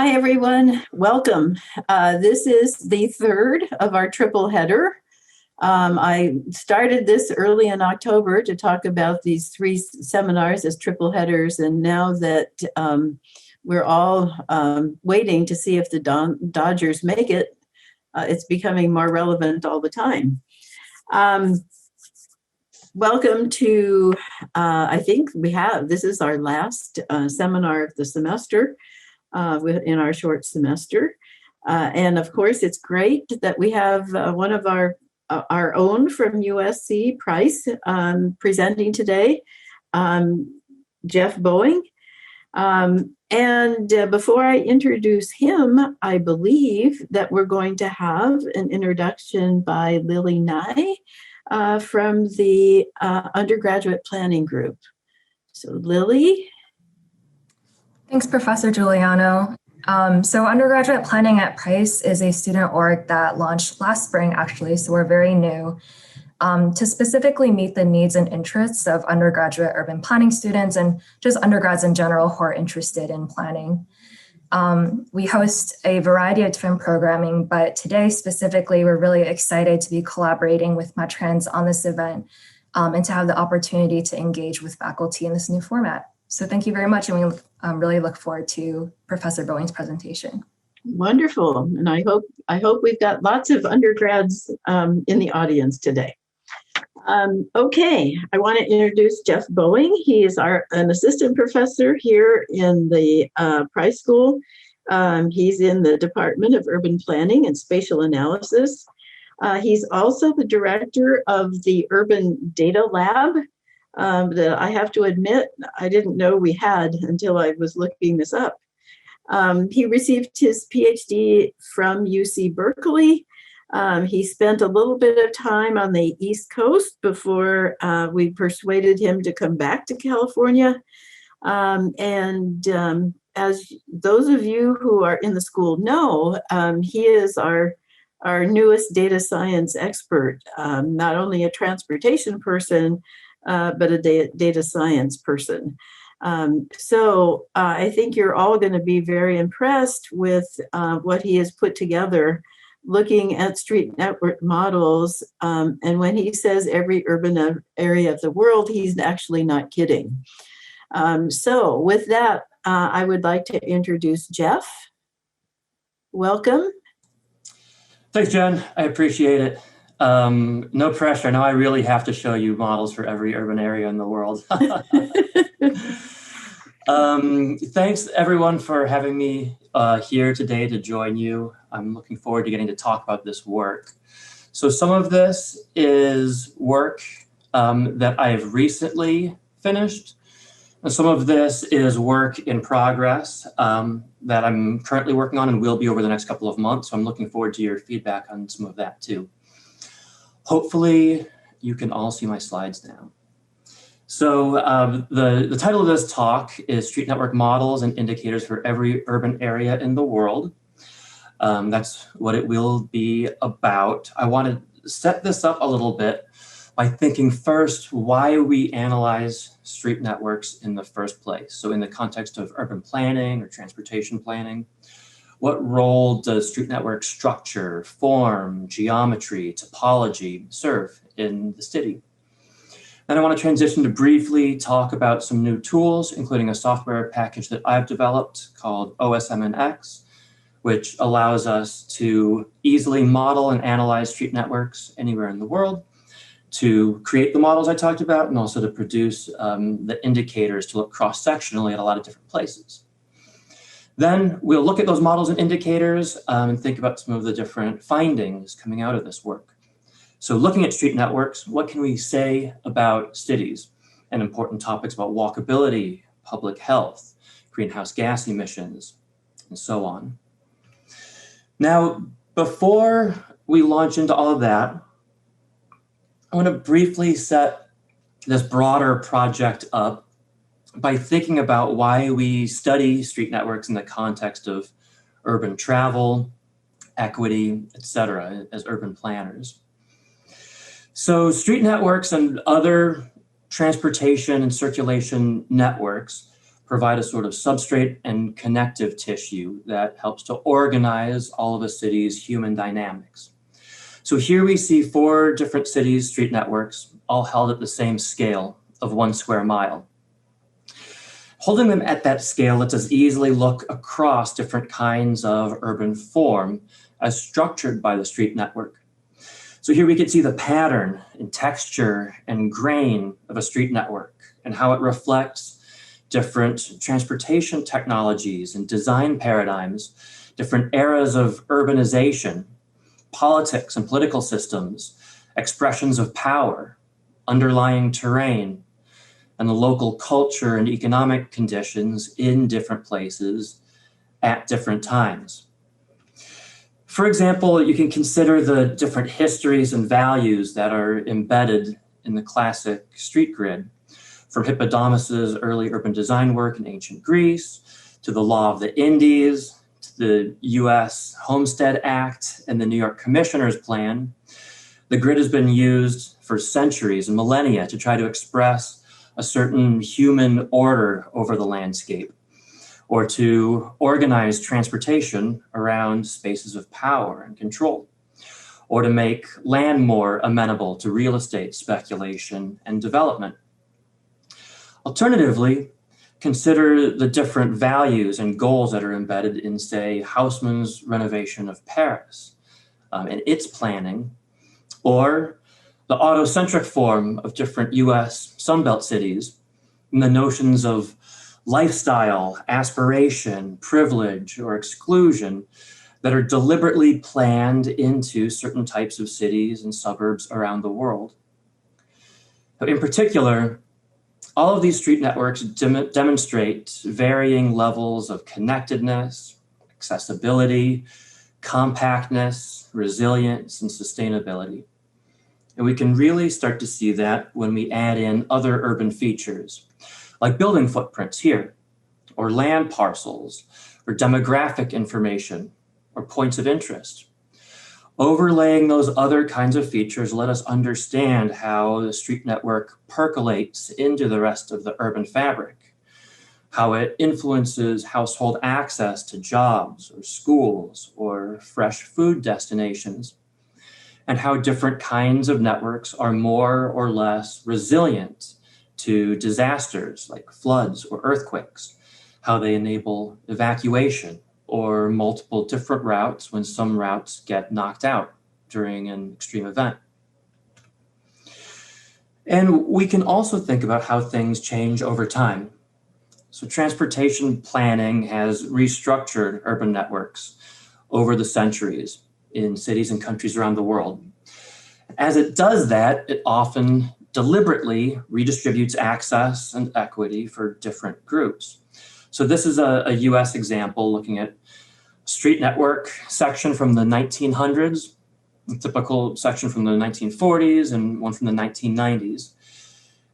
Hi, everyone. Welcome. This is the third of our triple header. I started this early in October to talk about these three seminars as triple headers, and now that we're all waiting to see if the Dodgers make it, it's becoming more relevant all the time. Welcome to, I think this is our last seminar of the semester. In our short semester. And of course, it's great that we have one of our own from USC, Price, presenting today, Jeff Boeing. And before I introduce him, I believe that we're going to have an introduction by Lily Nye from the undergraduate planning group. So Lily. Thanks, Professor Giuliano. So undergraduate planning at Price is a student org that launched last spring, actually, so we're very new, to specifically meet the needs and interests of undergraduate urban planning students and just undergrads in general who are interested in planning. We host a variety of different programming, but today specifically, we're really excited to be collaborating with MetTrans on this event and to have the opportunity to engage with faculty in this new format. So thank you very much, and we really look forward to Professor Boeing's presentation. Wonderful, and I hope we've got lots of undergrads in the audience today. Okay, I want to introduce Jeff Boeing. He is an assistant professor here in the Price School. He's in the Department of Urban Planning and Spatial Analysis. He's also the director of the Urban Data Lab. That I have to admit, I didn't know we had until I was looking this up. He received his PhD from UC Berkeley. He spent a little bit of time on the East Coast before we persuaded him to come back to California. As those of you who are in the school know, he is our newest data science expert, not only a transportation person, but a data science person. So I think you're all going to be very impressed with what he has put together, looking at street network models. And when he says every urban area of the world, he's actually not kidding. So with that, I would like to introduce Jeff. Welcome. Thanks, Jen. I appreciate it. No pressure. Now I really have to show you models for every urban area in the world. Thanks everyone for having me here today to join you. I'm looking forward to getting to talk about this work. So some of this is work that I have recently finished. And some of this is work in progress that I'm currently working on and will be over the next couple of months. So I'm looking forward to your feedback on some of that too. Hopefully you can all see my slides now. So the title of this talk is Street Network Models and Indicators for Every Urban Area in the World. That's what it will be about. I want to set this up a little bit by thinking first why we analyze street networks in the first place. So in the context of urban planning or transportation planning, what role does street network structure, form, geometry, topology serve in the city? Then I want to transition to briefly talk about some new tools, including a software package that I've developed called OSMNX, which allows us to easily model and analyze street networks anywhere in the world, to create the models I talked about, and also to produce the indicators to look cross-sectionally at a lot of different places. Then we'll look at those models and indicators and think about some of the different findings coming out of this work. So looking at street networks, what can we say about cities and important topics about walkability, public health, greenhouse gas emissions, and so on. Now, before we launch into all of that, I want to briefly set this broader project up by thinking about why we study street networks in the context of urban travel, equity, et cetera, as urban planners. So street networks and other transportation and circulation networks provide a sort of substrate and connective tissue that helps to organize all of a city's human dynamics. So here we see 4 different cities' street networks, all held at the same scale of 1 square mile. Holding them at that scale lets us easily look across different kinds of urban form as structured by the street network. So here we can see the pattern and texture and grain of a street network and how it reflects different transportation technologies and design paradigms, different eras of urbanization, politics and political systems, expressions of power, underlying terrain, and the local culture and economic conditions in different places at different times. For example, you can consider the different histories and values that are embedded in the classic street grid, from Hippodamus's early urban design work in ancient Greece, to the Law of the Indies, to the US Homestead Act and the New York Commissioner's Plan. The grid has been used for centuries and millennia to try to express a certain human order over the landscape, or to organize transportation around spaces of power and control, or to make land more amenable to real estate speculation and development. Alternatively, consider the different values and goals that are embedded in, say, Haussmann's renovation of Paris and its planning, or the autocentric form of different US Sunbelt cities, and the notions of lifestyle, aspiration, privilege, or exclusion that are deliberately planned into certain types of cities and suburbs around the world. But in particular, all of these street networks demonstrate varying levels of connectedness, accessibility, compactness, resilience, and sustainability. And we can really start to see that when we add in other urban features, like building footprints here, or land parcels, or demographic information, or points of interest. Overlaying those other kinds of features let us understand how the street network percolates into the rest of the urban fabric, how it influences household access to jobs or schools or fresh food destinations, and how different kinds of networks are more or less resilient to disasters like floods or earthquakes, how they enable evacuation or multiple different routes when some routes get knocked out during an extreme event. And we can also think about how things change over time. So transportation planning has restructured urban networks over the centuries in cities and countries around the world. As it does that, it often deliberately redistributes access and equity for different groups. So this is a US example looking at street network section from the 1900s, a typical section from the 1940s, and one from the 1990s.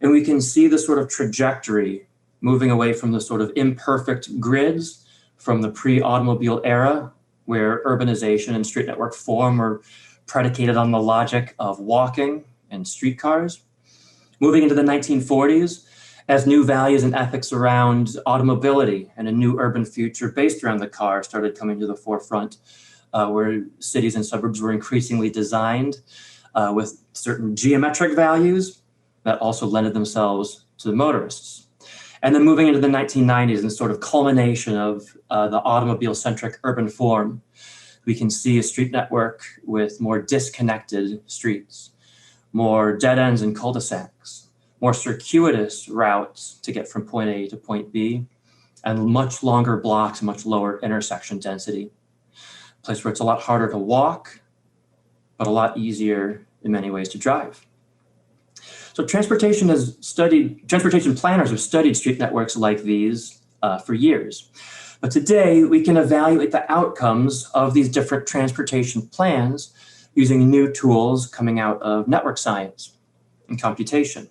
And we can see the sort of trajectory moving away from the sort of imperfect grids from the pre-automobile era, where urbanization and street network form were predicated on the logic of walking and streetcars. Moving into the 1940s, as new values and ethics around automobility and a new urban future based around the car started coming to the forefront, where cities and suburbs were increasingly designed with certain geometric values that also lended themselves to the motorists. And then moving into the 1990s and sort of culmination of the automobile-centric urban form, we can see a street network with more disconnected streets, more dead ends and cul-de-sacs, more circuitous routes to get from point A to point B, and much longer blocks, much lower intersection density. A place where it's a lot harder to walk, but a lot easier in many ways to drive. So transportation planners have studied street networks like these for years. But today we can evaluate the outcomes of these different transportation plans using new tools coming out of network science and computation.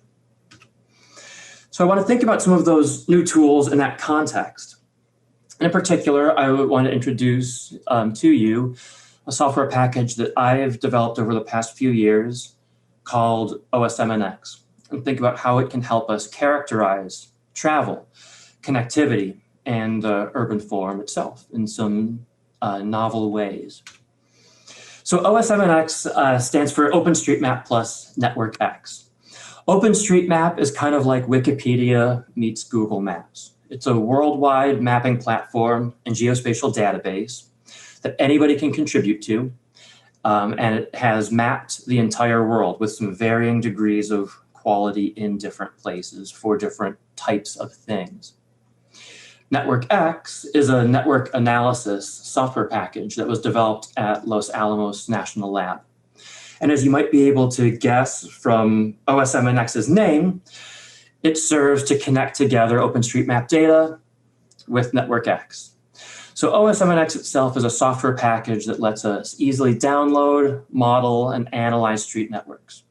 So I want to think about some of those new tools in that context. In particular, I would want to introduce to you a software package that I've developed over the past few years called OSMNX, and think about how it can help us characterize travel, connectivity and the urban form itself in some novel ways. So OSMNX stands for OpenStreetMap plus Network X. OpenStreetMap is kind of like Wikipedia meets Google Maps. It's a worldwide mapping platform and geospatial database that anybody can contribute to. And it has mapped the entire world with some varying degrees of quality in different places for different types of things. Network X is a network analysis software package that was developed at Los Alamos National Lab. And as you might be able to guess from OSMNX's name, it serves to connect together OpenStreetMap data with Network X. So OSMNX itself is a software package that lets us easily download, model, and analyze street networks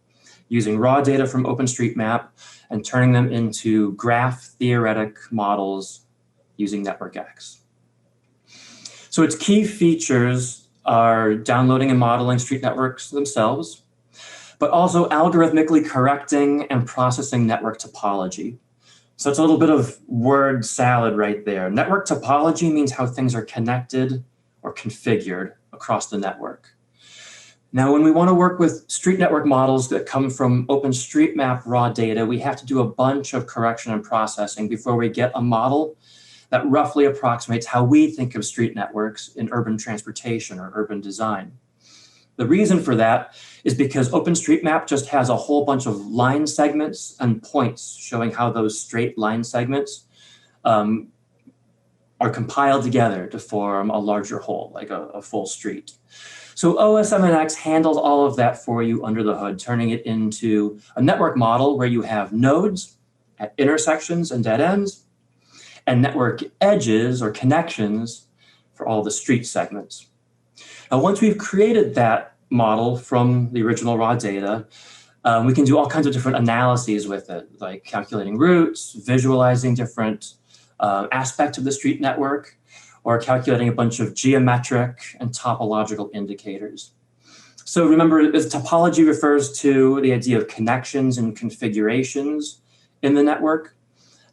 using raw data from OpenStreetMap and turning them into graph theoretic models using Network X. So its key features are downloading and modeling street networks themselves, but also algorithmically correcting and processing network topology. So it's a little bit of word salad right there. Network topology means how things are connected or configured across the network. Now, when we want to work with street network models that come from OpenStreetMap raw data, we have to do a bunch of correction and processing before we get a model that roughly approximates how we think of street networks in urban transportation or urban design. The reason for that is because OpenStreetMap just has a whole bunch of line segments and points showing how those straight line segments are compiled together to form a larger whole, like a full street. So OSMNX handles all of that for you under the hood, turning it into a network model where you have nodes at intersections and dead ends, and network edges or connections for all the street segments. Now, once we've created that model from the original raw data, we can do all kinds of different analyses with it, like calculating routes, visualizing different aspects of the street network, or calculating a bunch of geometric and topological indicators. So remember, as topology refers to the idea of connections and configurations in the network,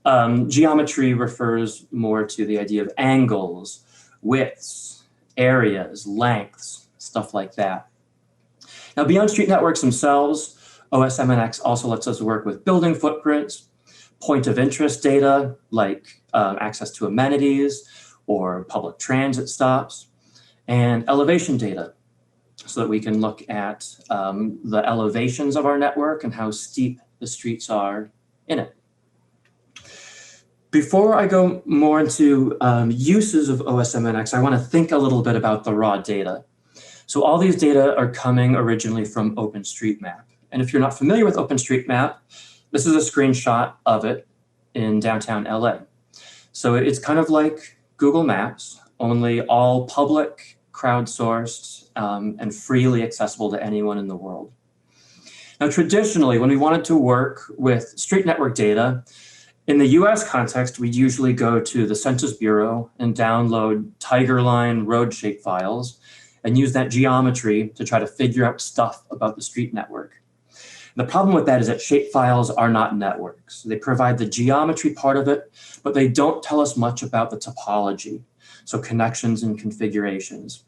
geometry refers more to the idea of angles, widths, areas, lengths, stuff like that. Now, beyond street networks themselves, OSMNX also lets us work with building footprints, point of interest data like access to amenities or public transit stops, and elevation data so that we can look at the elevations of our network and how steep the streets are in it. Before I go more into uses of OSMNX, I want to think a little bit about the raw data. So all these data are coming originally from OpenStreetMap. And if you're not familiar with OpenStreetMap, this is a screenshot of it in downtown LA. So it's kind of like Google Maps, only all public, crowdsourced, and freely accessible to anyone in the world. Now, traditionally, when we wanted to work with street network data, in the US context, we'd usually go to the Census Bureau and download Tigerline road shape files and use that geometry to try to figure out stuff about the street network. The problem with that is that shapefiles are not networks. They provide the geometry part of it, but they don't tell us much about the topology, so connections and configurations.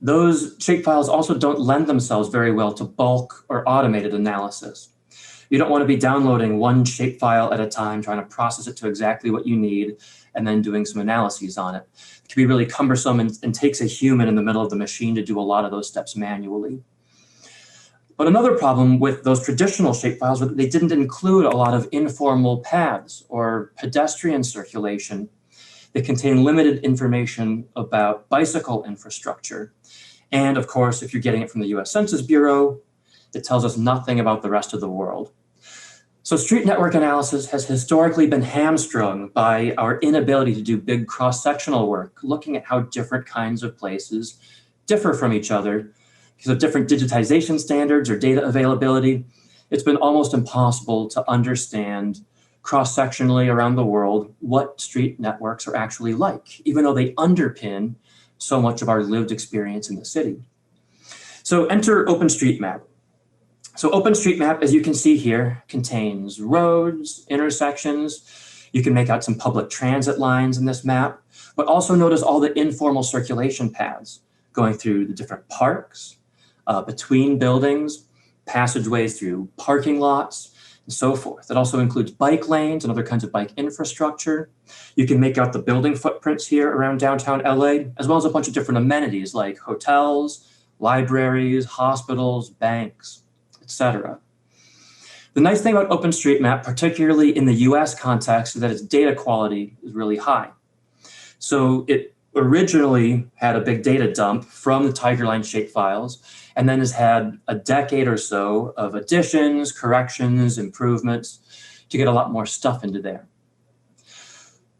Those shapefiles also don't lend themselves very well to bulk or automated analysis. You don't want to be downloading one shapefile at a time, trying to process it to exactly what you need, and then doing some analyses on it. It can be really cumbersome and takes a human in the middle of the machine to do a lot of those steps manually. But another problem with those traditional shapefiles was that they didn't include a lot of informal paths or pedestrian circulation. They contain limited information about bicycle infrastructure. And of course, if you're getting it from the US Census Bureau, it tells us nothing about the rest of the world. So street network analysis has historically been hamstrung by our inability to do big cross-sectional work, looking at how different kinds of places differ from each other. Because of different digitization standards or data availability, it's been almost impossible to understand cross-sectionally around the world what street networks are actually like, even though they underpin so much of our lived experience in the city. So enter OpenStreetMap. So OpenStreetMap, as you can see here, contains roads, intersections, You can make out some public transit lines in this map, but also notice all the informal circulation paths going through the different parks, between buildings, passageways through parking lots, and so forth. It also includes bike lanes and other kinds of bike infrastructure. You can make out the building footprints here around downtown LA, as well as a bunch of different amenities like hotels, libraries, hospitals, banks, etc. The nice thing about OpenStreetMap, particularly in the US context, is that its data quality is really high. So it originally had a big data dump from the Tigerline shapefiles, and then has had a decade or so of additions, corrections, improvements to get a lot more stuff into there.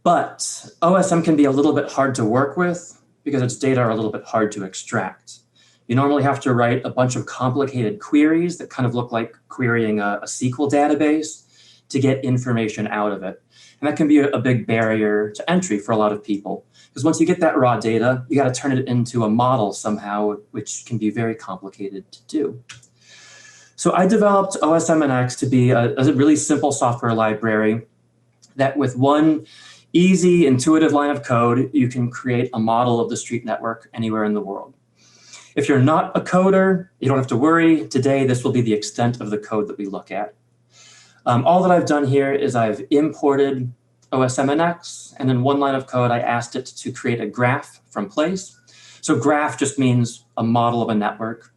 But OSM can be a little bit hard to work with because its data are a little bit hard to extract. You normally have to write a bunch of complicated queries that kind of look like querying a SQL database to get information out of it. And that can be a big barrier to entry for a lot of people. Because once you get that raw data, you got to turn it into a model somehow, which can be very complicated to do. So I developed OSMNX to be a really simple software library that with one easy, intuitive line of code, you can create a model of the street network anywhere in the world. If you're not a coder, you don't have to worry. Today, this will be the extent of the code that we look at. All that I've done here is I've imported OSMNX, and in one line of code, I asked it to create a graph from place. So graph just means a model of a network.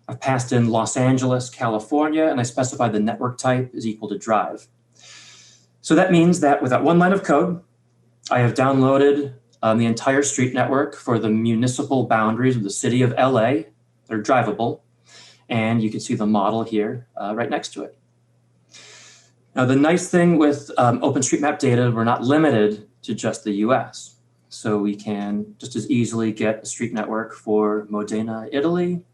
I've passed in Los Angeles, California, and I specified the network type is equal to drive. So that means that with that one line of code, I have downloaded the entire street network for the municipal boundaries of the city of LA. They're drivable, and you can see the model here right next to it. Now, the nice thing with OpenStreetMap data, we're not limited to just the US. So we can just as easily get a street network for Modena, Italy,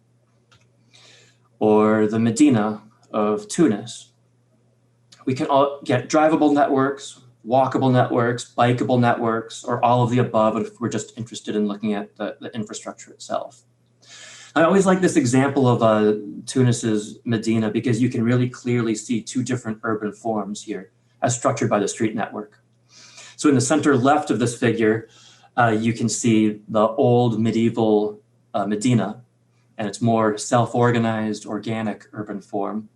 or the Medina of Tunis. We can all get drivable networks, walkable networks, bikeable networks, or all of the above if we're just interested in looking at the infrastructure itself. I always like this example of Tunis's Medina because you can really clearly see two different urban forms here as structured by the street network. So in the center left of this figure, you can see the old medieval Medina, and it's more self-organized, organic urban form.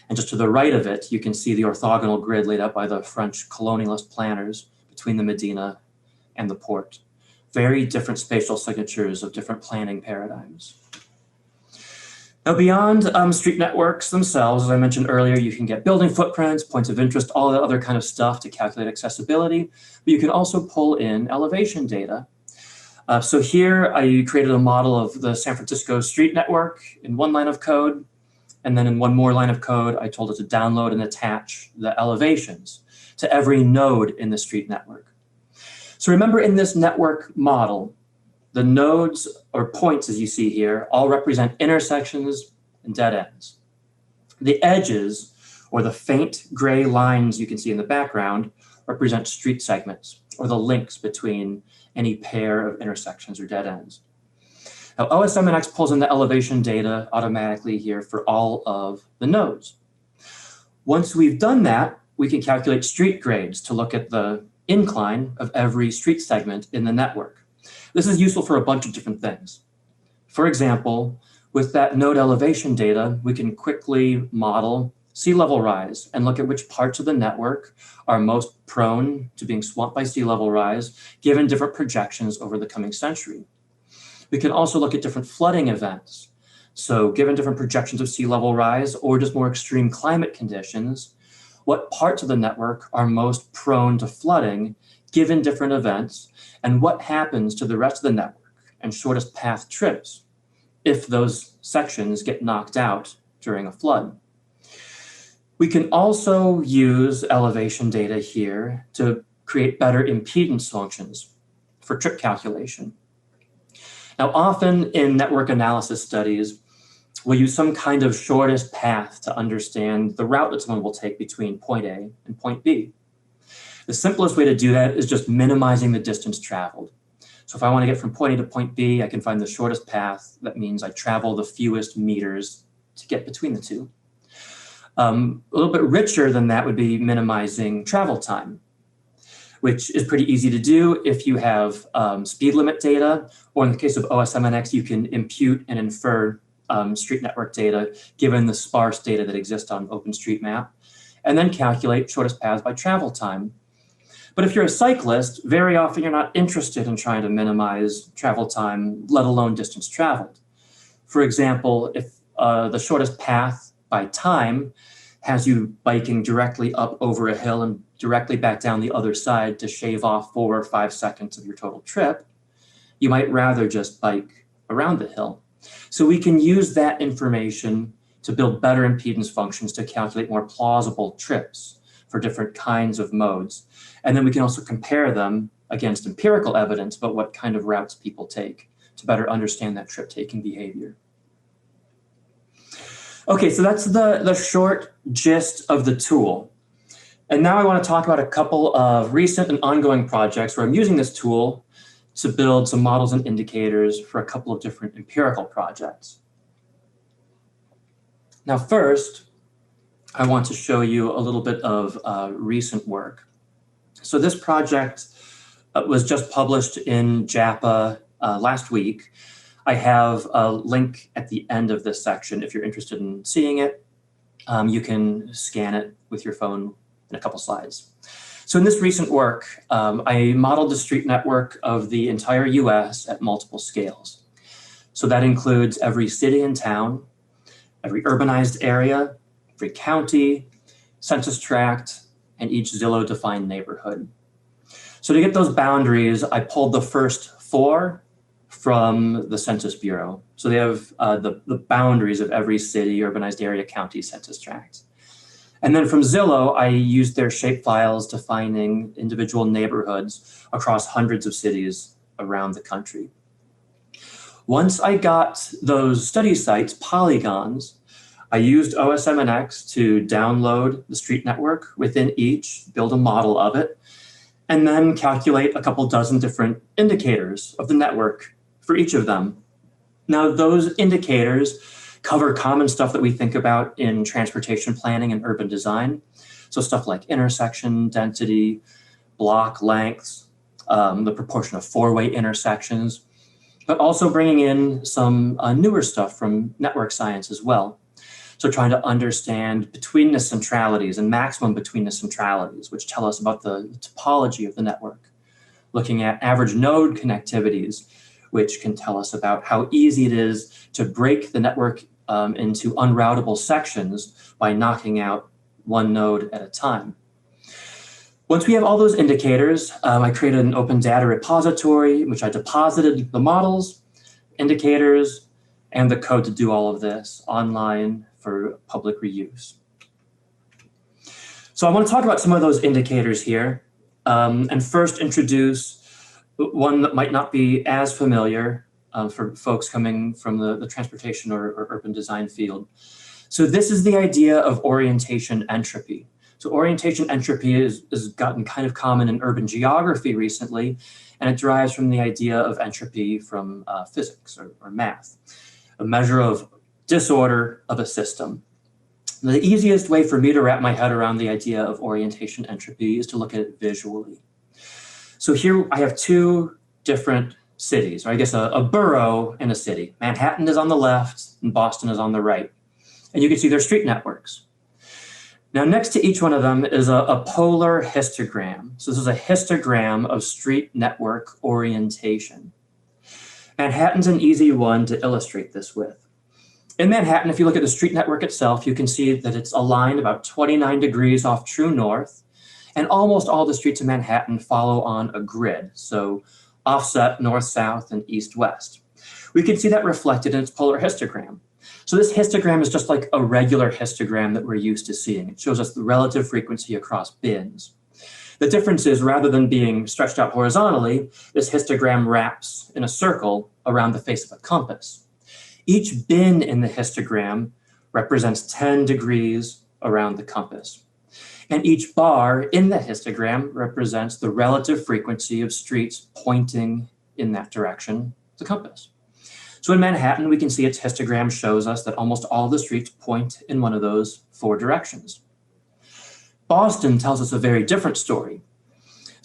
And just to the right of it, you can see the orthogonal grid laid out by the French colonialist planners between the Medina and the port. Very different spatial signatures of different planning paradigms. Now, beyond street networks themselves, as I mentioned earlier, you can get building footprints, points of interest, all that other kind of stuff to calculate accessibility, but you can also pull in elevation data. So here I created a model of the San Francisco street network in one line of code, and then in one more line of code, I told it to download and attach the elevations to every node in the street network. So remember, in this network model, the nodes or points, as you see here, all represent intersections and dead ends. The edges, or the faint gray lines you can see in the background, represent street segments, or the links between any pair of intersections or dead ends. Now, OSMNX pulls in the elevation data automatically here for all of the nodes. Once we've done that, we can calculate street grades to look at the incline of every street segment in the network. This is useful for a bunch of different things. For example, with that node elevation data, we can quickly model sea level rise and look at which parts of the network are most prone to being swamped by sea level rise, given different projections over the coming century. We can also look at different flooding events. So given different projections of sea level rise or just more extreme climate conditions, what parts of the network are most prone to flooding given different events, and what happens to the rest of the network and shortest path trips if those sections get knocked out during a flood. We can also use elevation data here to create better impedance functions for trip calculation. Now, often in network analysis studies, we'll use some kind of shortest path to understand the route that someone will take between point A and point B. The simplest way to do that is just minimizing the distance traveled. So if I want to get from point A to point B, I can find the shortest path. That means I travel the fewest meters to get between the two. A little bit richer than that would be minimizing travel time. which is pretty easy to do if you have speed limit data, or in the case of OSMNX, you can impute and infer street network data given the sparse data that exists on OpenStreetMap, and then calculate shortest paths by travel time. But if you're a cyclist, very often you're not interested in trying to minimize travel time, let alone distance traveled. For example, if the shortest path by time has you biking directly up over a hill and directly back down the other side to shave off 4 or 5 seconds of your total trip, you might rather just bike around the hill. So we can use that information to build better impedance functions to calculate more plausible trips for different kinds of modes. And then we can also compare them against empirical evidence about what kind of routes people take to better understand that trip-taking behavior. Okay, so that's the short gist of the tool. And now I want to talk about a couple of recent and ongoing projects where I'm using this tool to build some models and indicators for a couple of different empirical projects. Now, first, I want to show you a little bit of recent work. So this project was just published in JAPA last week. I have a link at the end of this section. If you're interested in seeing it, you can scan it with your phone in a couple slides. So in this recent work, I modeled the street network of the entire US at multiple scales. So that includes every city and town, every urbanized area, every county, census tract, and each Zillow-defined neighborhood. So to get those boundaries, I pulled the first 4 from the Census Bureau. So they have the boundaries of every city, urbanized area, county, census tract. And then from Zillow, I used their shapefiles defining individual neighborhoods across hundreds of cities around the country. Once I got those study sites, polygons, I used OSMNX to download the street network within each, build a model of it, and then calculate a couple dozen different indicators of the network for each of them. Now, those indicators cover common stuff that we think about in transportation planning and urban design. So stuff like intersection density, block lengths, the proportion of 4-way intersections, but also bringing in some newer stuff from network science as well. So trying to understand betweenness centralities and maximum betweenness centralities, which tell us about the topology of the network. Looking at average node connectivities, which can tell us about how easy it is to break the network into unroutable sections by knocking out one node at a time. Once we have all those indicators, I created an open data repository in which I deposited the models, indicators, and the code to do all of this online for public reuse. So I want to talk about some of those indicators here, and first introduce one that might not be as familiar for folks coming from the transportation or urban design field. So this is the idea of orientation entropy. So orientation entropy has gotten kind of common in urban geography recently, and it derives from the idea of entropy from physics or math, a measure of disorder of a system. The easiest way for me to wrap my head around the idea of orientation entropy is to look at it visually. So here I have 2 different cities, or I guess a borough and a city. Manhattan is on the left and Boston is on the right. And you can see their street networks. Now, next to each one of them is a polar histogram. So this is a histogram of street network orientation. Manhattan's an easy one to illustrate this with. In Manhattan, if you look at the street network itself, you can see that it's aligned about 29 degrees off true north, and almost all the streets in Manhattan follow on a grid, so offset north-south and east-west. We can see that reflected in its polar histogram. So this histogram is just like a regular histogram that we're used to seeing. It shows us the relative frequency across bins. The difference is, rather than being stretched out horizontally, this histogram wraps in a circle around the face of a compass. Each bin in the histogram represents 10 degrees around the compass. And each bar in the histogram represents the relative frequency of streets pointing in that direction, the compass. So in Manhattan, we can see its histogram shows us that almost all the streets point in one of those 4 directions. Boston tells us a very different story.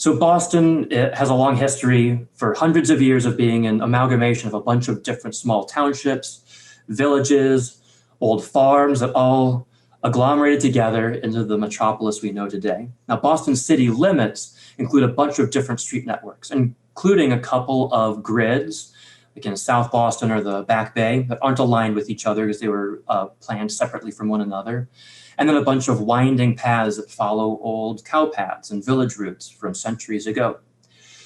So Boston, it has a long history for hundreds of years of being an amalgamation of a bunch of different small townships, villages, old farms that all agglomerated together into the metropolis we know today. Now, Boston's city limits include a bunch of different street networks, including a couple of grids, like in South Boston or the Back Bay, that aren't aligned with each other because they were planned separately from one another. And then a bunch of winding paths that follow old cow paths and village routes from centuries ago.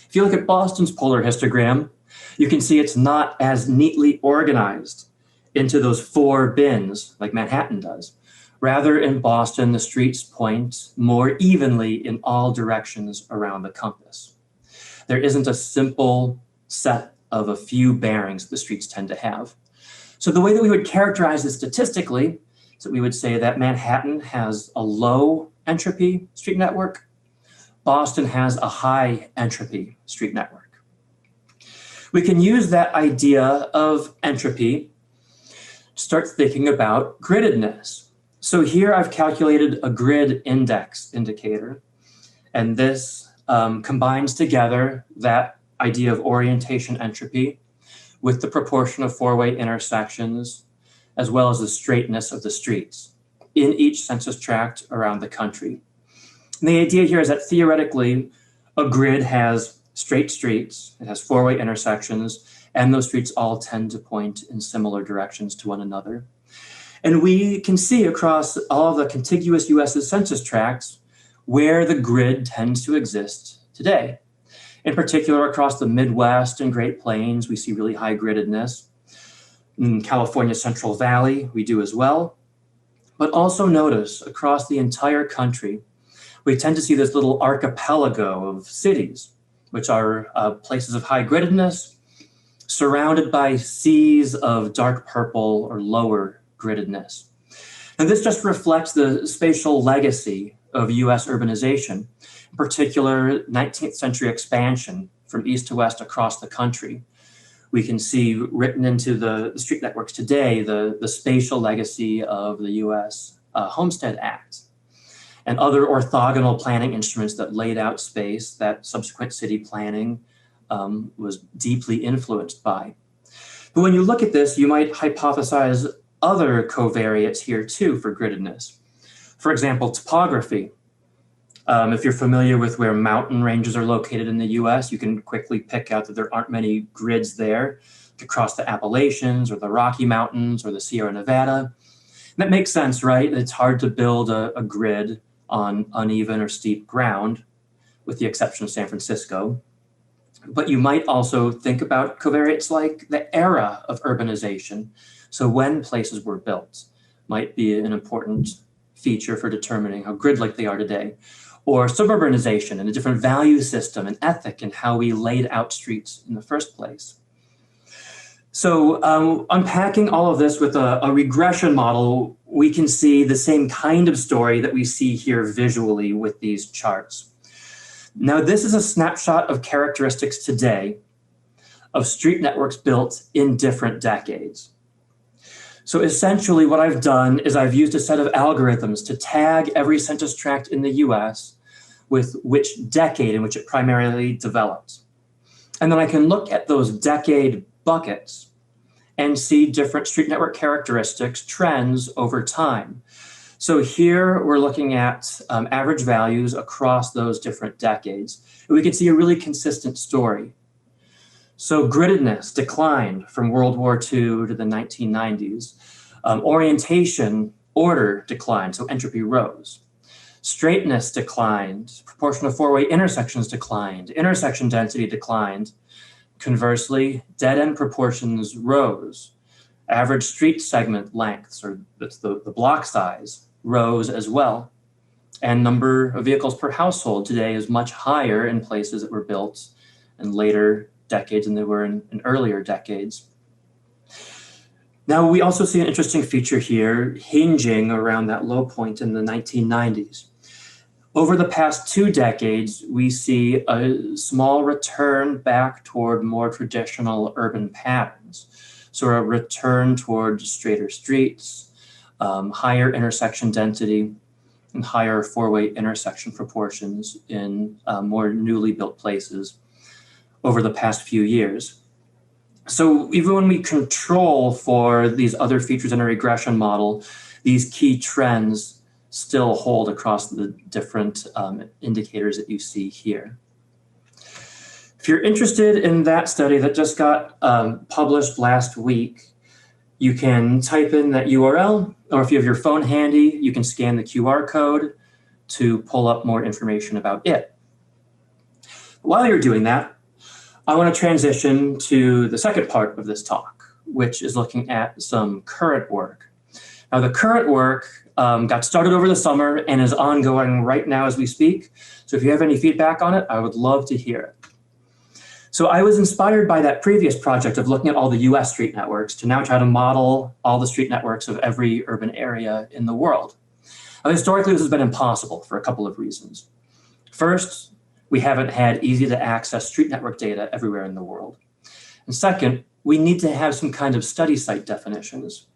If you look at Boston's polar histogram, you can see it's not as neatly organized into those 4 bins like Manhattan does. Rather, in Boston, the streets point more evenly in all directions around the compass. There isn't a simple set of a few bearings the streets tend to have. So the way that we would characterize this statistically is that we would say that Manhattan has a low entropy street network. Boston has a high entropy street network. We can use that idea of entropy to start thinking about griddedness. So here I've calculated a grid index indicator, and this combines together that idea of orientation entropy with the proportion of 4-way intersections, as well as the straightness of the streets in each census tract around the country. And the idea here is that theoretically, a grid has straight streets, it has 4-way intersections, and those streets all tend to point in similar directions to one another. And we can see across all of the contiguous US census tracts where the grid tends to exist today. In particular, across the Midwest and Great Plains, we see really high griddedness. In California Central Valley, we do as well. But also notice across the entire country, we tend to see this little archipelago of cities, which are places of high griddedness, surrounded by seas of dark purple or lower griddedness. And this just reflects the spatial legacy of US urbanization, in particular 19th century expansion from east to west across the country. We can see written into the street networks today, the spatial legacy of the US Homestead Act and other orthogonal planning instruments that laid out space that subsequent city planning was deeply influenced by. But when you look at this, you might hypothesize other covariates here too for griddedness. For example, topography. If you're familiar with where mountain ranges are located in the US, you can quickly pick out that there aren't many grids there across the Appalachians or the Rocky Mountains or the Sierra Nevada. And that makes sense, right? It's hard to build a grid on uneven or steep ground, with the exception of San Francisco. But you might also think about covariates like the era of urbanization. So when places were built might be an important feature for determining how grid-like they are today. Or suburbanization and a different value system and ethic in how we laid out streets in the first place. So unpacking all of this with a regression model, we can see the same kind of story that we see here visually with these charts. Now, this is a snapshot of characteristics today of street networks built in different decades. So essentially what I've done is I've used a set of algorithms to tag every census tract in the US with which decade in which it primarily developed. And then I can look at those decade buckets and see different street network characteristics, trends over time. So here we're looking at average values across those different decades. And we can see a really consistent story. So griddedness declined from World War II to the 1990s. Orientation, order declined, so entropy rose. Straightness declined, proportion of 4-way intersections declined, intersection density declined. Conversely, dead-end proportions rose. Average street segment lengths, or that's the block size, rose as well. And number of vehicles per household today is much higher in places that were built in later decades than they were in earlier decades. Now, we also see an interesting feature here hinging around that low point in the 1990s. Over the past 2 decades, we see a small return back toward more traditional urban patterns. So a return toward straighter streets, higher intersection density. and higher four-way intersection proportions in more newly built places over the past few years. So even when we control for these other features in a regression model, these key trends still hold across the different indicators that you see here. If you're interested in that study that just got published last week, you can type in that URL, or if you have your phone handy, you can scan the QR code to pull up more information about it. While you're doing that, I want to transition to the second part of this talk, which is looking at some current work. Now, the current work got started over the summer and is ongoing right now as we speak. So if you have any feedback on it, I would love to hear it. So I was inspired by that previous project of looking at all the US street networks to now try to model all the street networks of every urban area in the world. Now, historically, this has been impossible for a couple of reasons. First, we haven't had easy to access street network data everywhere in the world. And second, we need to have some kind of study site definitions.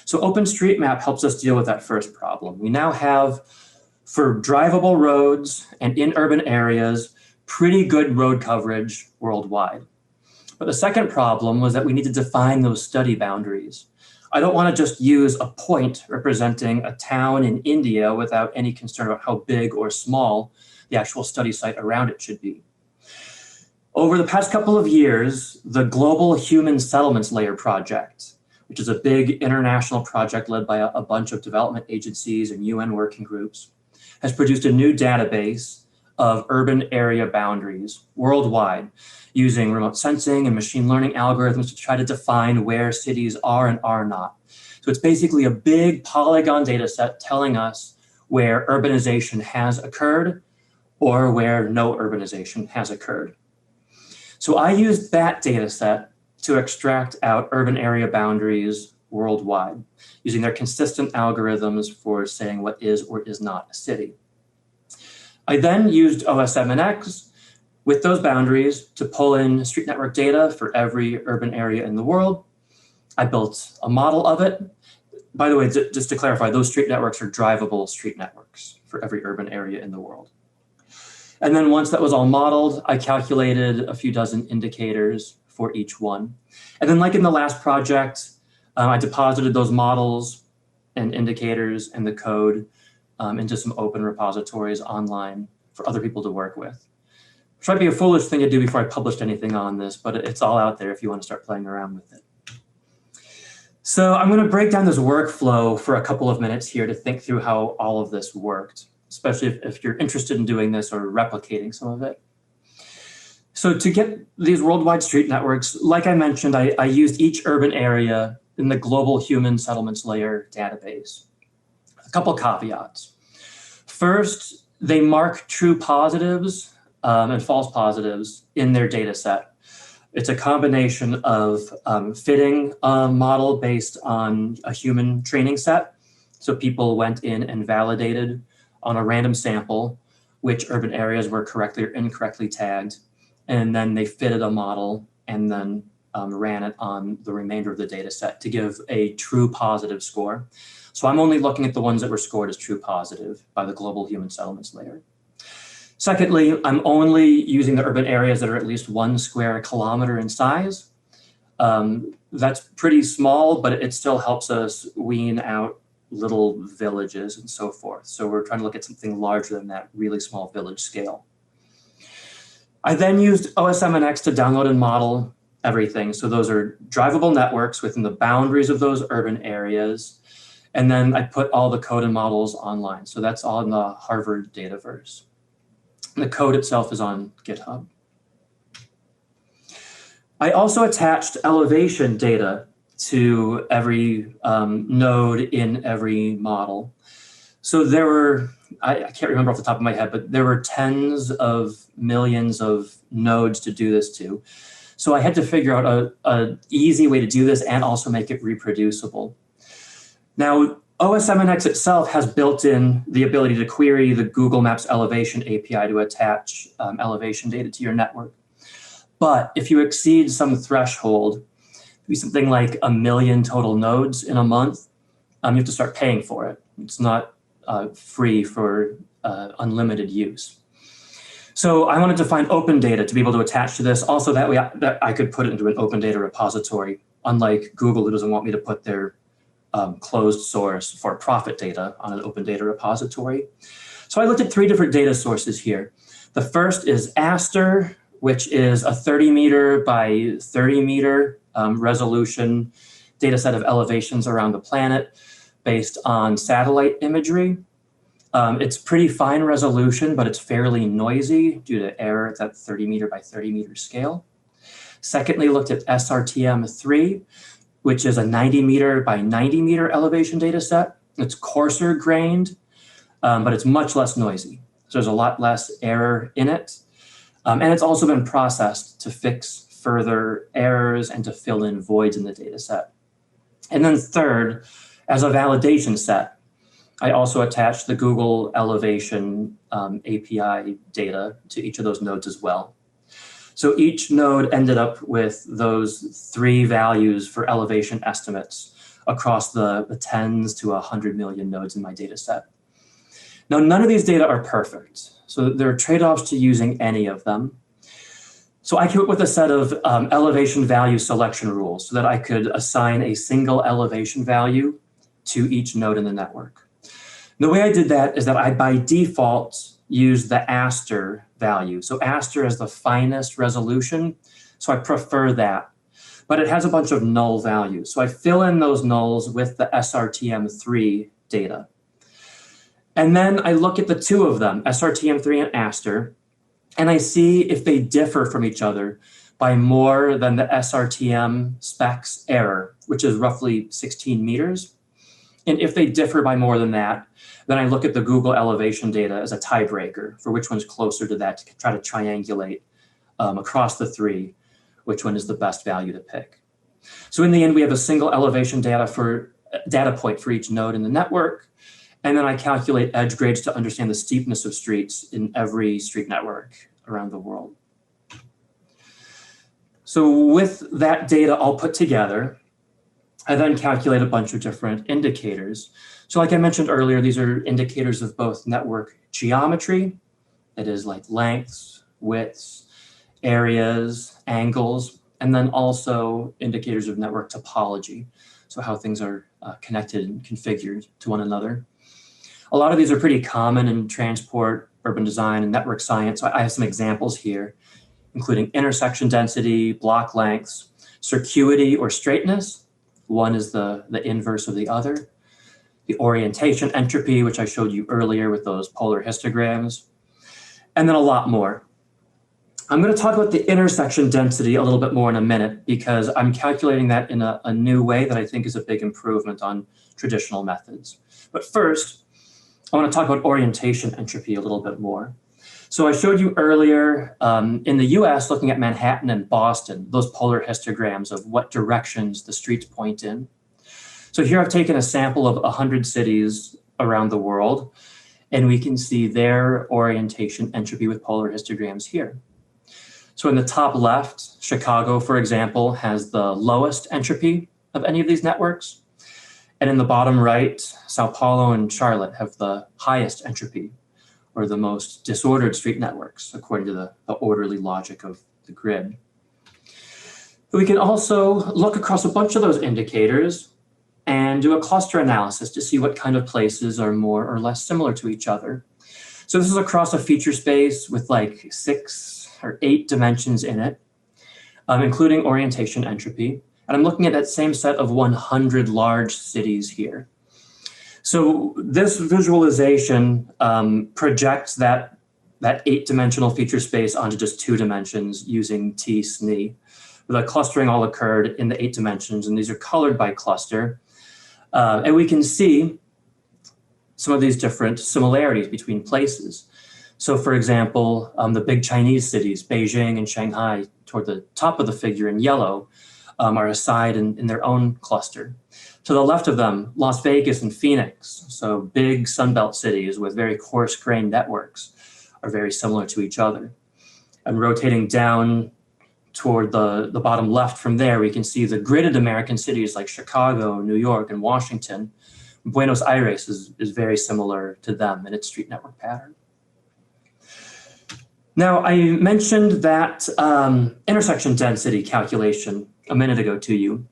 So OpenStreetMap helps us deal with that first problem. We now have, for drivable roads and in urban areas, pretty good road coverage worldwide. But the second problem was that we need to define those study boundaries. I don't want to just use a point representing a town in India without any concern about how big or small the actual study site around it should be. Over the past couple of years, the Global Human Settlements Layer project, which is a big international project led by a bunch of development agencies and UN working groups, has produced a new database of urban area boundaries worldwide using remote sensing and machine learning algorithms to try to define where cities are and are not. So it's basically a big polygon data set telling us where urbanization has occurred or where no urbanization has occurred. So I used that data set to extract out urban area boundaries worldwide using their consistent algorithms for saying what is or is not a city. I then used OSMNX with those boundaries to pull in street network data for every urban area in the world. I built a model of it. By the way, just to clarify, those street networks are drivable street networks for every urban area in the world. And then once that was all modeled, I calculated a few dozen indicators for each one. And then like in the last project, I deposited those models and indicators and the code into some open repositories online for other people to work with. Which might be a foolish thing to do before I published anything on this, but it's all out there if you want to start playing around with it. So I'm going to break down this workflow for a couple of minutes here to think through how all of this worked, especially if you're interested in doing this or replicating some of it. So to get these worldwide street networks, like I mentioned, I used each urban area in the Global Human Settlements Layer database. A couple caveats. First, they mark true positives and false positives in their data set. It's a combination of fitting a model based on a human training set. So people went in and validated on a random sample which urban areas were correctly or incorrectly tagged. And then they fitted a model and then ran it on the remainder of the data set to give a true positive score. So I'm only looking at the ones that were scored as true positive by the Global Human Settlements Layer. Secondly, I'm only using the urban areas that are at least 1 square kilometer in size. That's pretty small, but it still helps us wean out little villages and so forth. So we're trying to look at something larger than that really small village scale. I then used OSMNX to download and model everything. So those are drivable networks within the boundaries of those urban areas. And then I put all the code and models online. So that's all in the Harvard Dataverse. The code itself is on GitHub. I also attached elevation data to every node in every model. So there were, I can't remember off the top of my head, but there were tens of millions of nodes to do this to. So I had to figure out an easy way to do this and also make it reproducible. Now, OSMNX itself has built in the ability to query the Google Maps elevation API to attach elevation data to your network. But if you exceed some threshold, be something like 1 million total nodes in a month, you have to start paying for it. It's not free for unlimited use. So I wanted to find open data to be able to attach to this. Also, that way I could put it into an open data repository, unlike Google, who doesn't want me to put their closed source for profit data on an open data repository. So I looked at 3 different data sources here. The first is Aster, which is a 30 meter by 30 meter resolution data set of elevations around the planet based on satellite imagery. It's pretty fine resolution, but it's fairly noisy due to error at that 30 meter by 30 meter scale. Secondly, looked at SRTM3, which is a 90 meter by 90 meter elevation data set. It's coarser grained, but it's much less noisy. So there's a lot less error in it. And it's also been processed to fix further errors and to fill in voids in the data set. And then third, as a validation set, I also attached the Google Elevation API data to each of those nodes as well. So each node ended up with those 3 values for elevation estimates across the tens to 100 million nodes in my data set. Now, none of these data are perfect. So there are trade-offs to using any of them. So I came up with a set of elevation value selection rules so that I could assign a single elevation value to each node in the network. The way I did that is that I, by default, used the Aster value. So Aster is the finest resolution, so I prefer that. But it has a bunch of null values. So I fill in those nulls with the SRTM3 data. And then I look at the 2 of them, SRTM3 and Aster, and I see if they differ from each other by more than the SRTM specs error, which is roughly 16 meters. And if they differ by more than that, then I look at the Google elevation data as a tiebreaker for which one's closer to that to try to triangulate across the 3, which one is the best value to pick. So in the end, we have a single elevation data point for each node in the network. And then I calculate edge grades to understand the steepness of streets in every street network around the world. So with that data all put together, I then calculate a bunch of different indicators. So like I mentioned earlier, these are indicators of both network geometry, that is like lengths, widths, areas, angles, and then also indicators of network topology. So how things are connected and configured to one another. A lot of these are pretty common in transport, urban design, and network science. So I have some examples here, including intersection density, block lengths, circuity or straightness. One is the inverse of the other. The orientation entropy, which I showed you earlier with those polar histograms, and then a lot more. I'm going to talk about the intersection density a little bit more in a minute because I'm calculating that in a new way that I think is a big improvement on traditional methods. But first, I want to talk about orientation entropy a little bit more. So I showed you earlier in the US, looking at Manhattan and Boston, those polar histograms of what directions the streets point in. So here I've taken a sample of 100 cities around the world, and we can see their orientation entropy with polar histograms here. So in the top left, Chicago, for example, has the lowest entropy of any of these networks. And in the bottom right, Sao Paulo and Charlotte have the highest entropy, or the most disordered street networks, according to the orderly logic of the grid. We can also look across a bunch of those indicators and do a cluster analysis to see what kind of places are more or less similar to each other. So this is across a feature space with like 6 or 8 dimensions in it, including orientation entropy. And I'm looking at that same set of 100 large cities here. So this visualization projects that 8-dimensional feature space onto just 2 dimensions using T-SNE. The clustering all occurred in the 8 dimensions, and these are colored by cluster. And we can see some of these different similarities between places. So for example, the big Chinese cities, Beijing and Shanghai, toward the top of the figure in yellow, are aside in their own cluster. To the left of them, Las Vegas and Phoenix, so big Sunbelt cities with very coarse-grained networks, are very similar to each other. And rotating down toward the bottom left from there, we can see the gridded American cities like Chicago, New York, and Washington Buenos Aires is very similar to them in its street network pattern. Now, I mentioned that intersection density calculation a minute ago to you.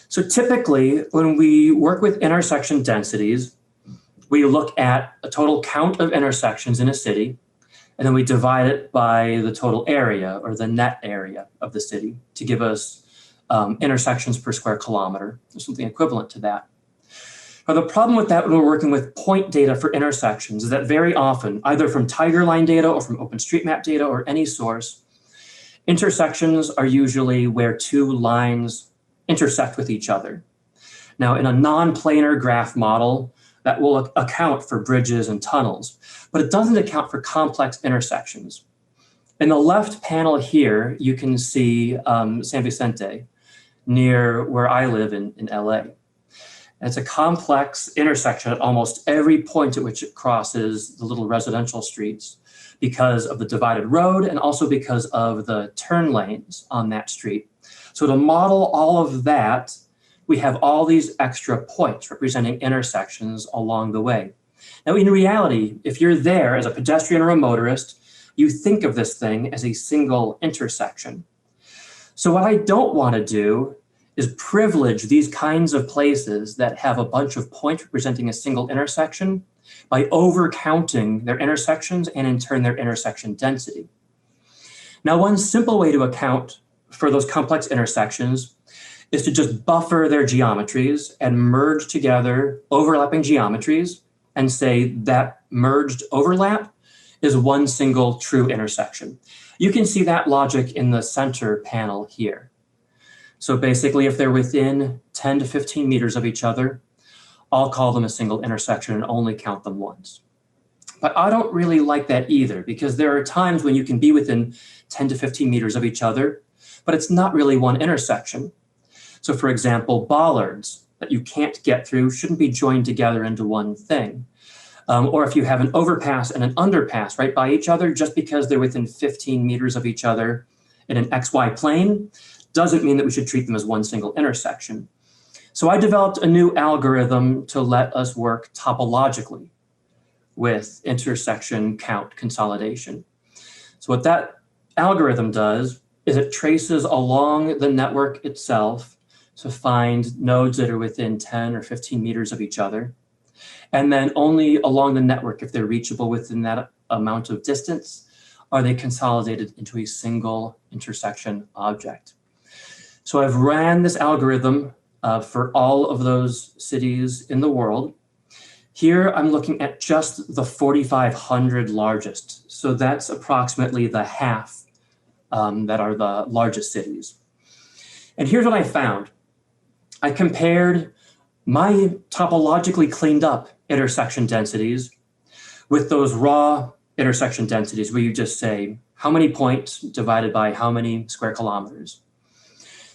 So typically, when we work with intersection densities, we look at a total count of intersections in a city, and then we divide it by the total area or the net area of the city to give us intersections per square kilometer, or something equivalent to that. Now, the problem with that when we're working with point data for intersections is that very often, either from Tiger Line data or from OpenStreetMap data or any source, intersections are usually where two lines intersect with each other. Now, in a non-planar graph model, that will account for bridges and tunnels, but it doesn't account for complex intersections. In the left panel here, you can see San Vicente near where I live in LA. And it's a complex intersection at almost every point at which it crosses the little residential streets because of the divided road and also because of the turn lanes on that street. So to model all of that, we have all these extra points representing intersections along the way. Now, in reality, if you're there as a pedestrian or a motorist, you think of this thing as a single intersection. So what I don't want to do is privilege these kinds of places that have a bunch of points representing a single intersection by overcounting their intersections and in turn their intersection density. Now, one simple way to account for those complex intersections is to just buffer their geometries and merge together overlapping geometries and say that merged overlap is one single true intersection. You can see that logic in the center panel here. So basically, if they're within 10 to 15 meters of each other, I'll call them a single intersection and only count them once. But I don't really like that either, because there are times when you can be within 10 to 15 meters of each other, but it's not really one intersection. So for example, bollards that you can't get through shouldn't be joined together into one thing. Or if you have an overpass and an underpass right by each other, just because they're within 15 meters of each other in an XY plane, doesn't mean that we should treat them as one single intersection. So I developed a new algorithm to let us work topologically with intersection count consolidation. So what that algorithm does is it traces along the network itself to find nodes that are within 10 or 15 meters of each other. And then only along the network, if they're reachable within that amount of distance, are they consolidated into a single intersection object. So I've ran this algorithm for all of those cities in the world. Here, I'm looking at just the 4,500 largest. So that's approximately the half that are the largest cities. And here's what I found. I compared my topologically cleaned up intersection densities with those raw intersection densities where you just say how many points divided by how many square kilometers.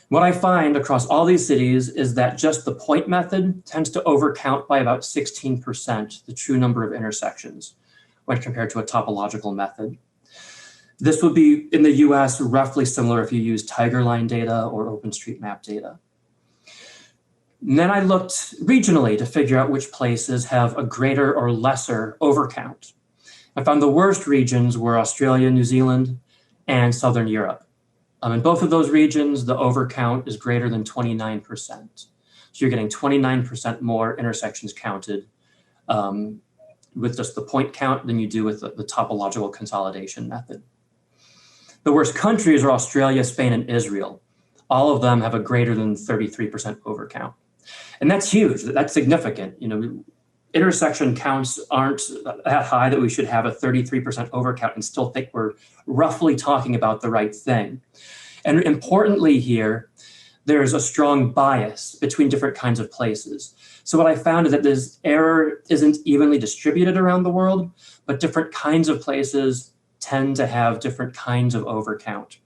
What I find across all these cities is that just the point method tends to overcount by about 16% the true number of intersections when compared to a topological method. This would be in the US roughly similar if you use Tiger Line data or OpenStreetMap data. And then I looked regionally to figure out which places have a greater or lesser overcount. I found the worst regions were Australia, New Zealand, and Southern Europe. In both of those regions, the overcount is greater than 29%. So you're getting 29% more intersections counted with just the point count than you do with the topological consolidation method. The worst countries are Australia, Spain, and Israel. All of them have a greater than 33% overcount. And that's huge, that's significant. You know, intersection counts aren't that high that we should have a 33% overcount and still think we're roughly talking about the right thing. And importantly here, there's a strong bias between different kinds of places. So what I found is that this error isn't evenly distributed around the world, but different kinds of places tend to have different kinds of overcount.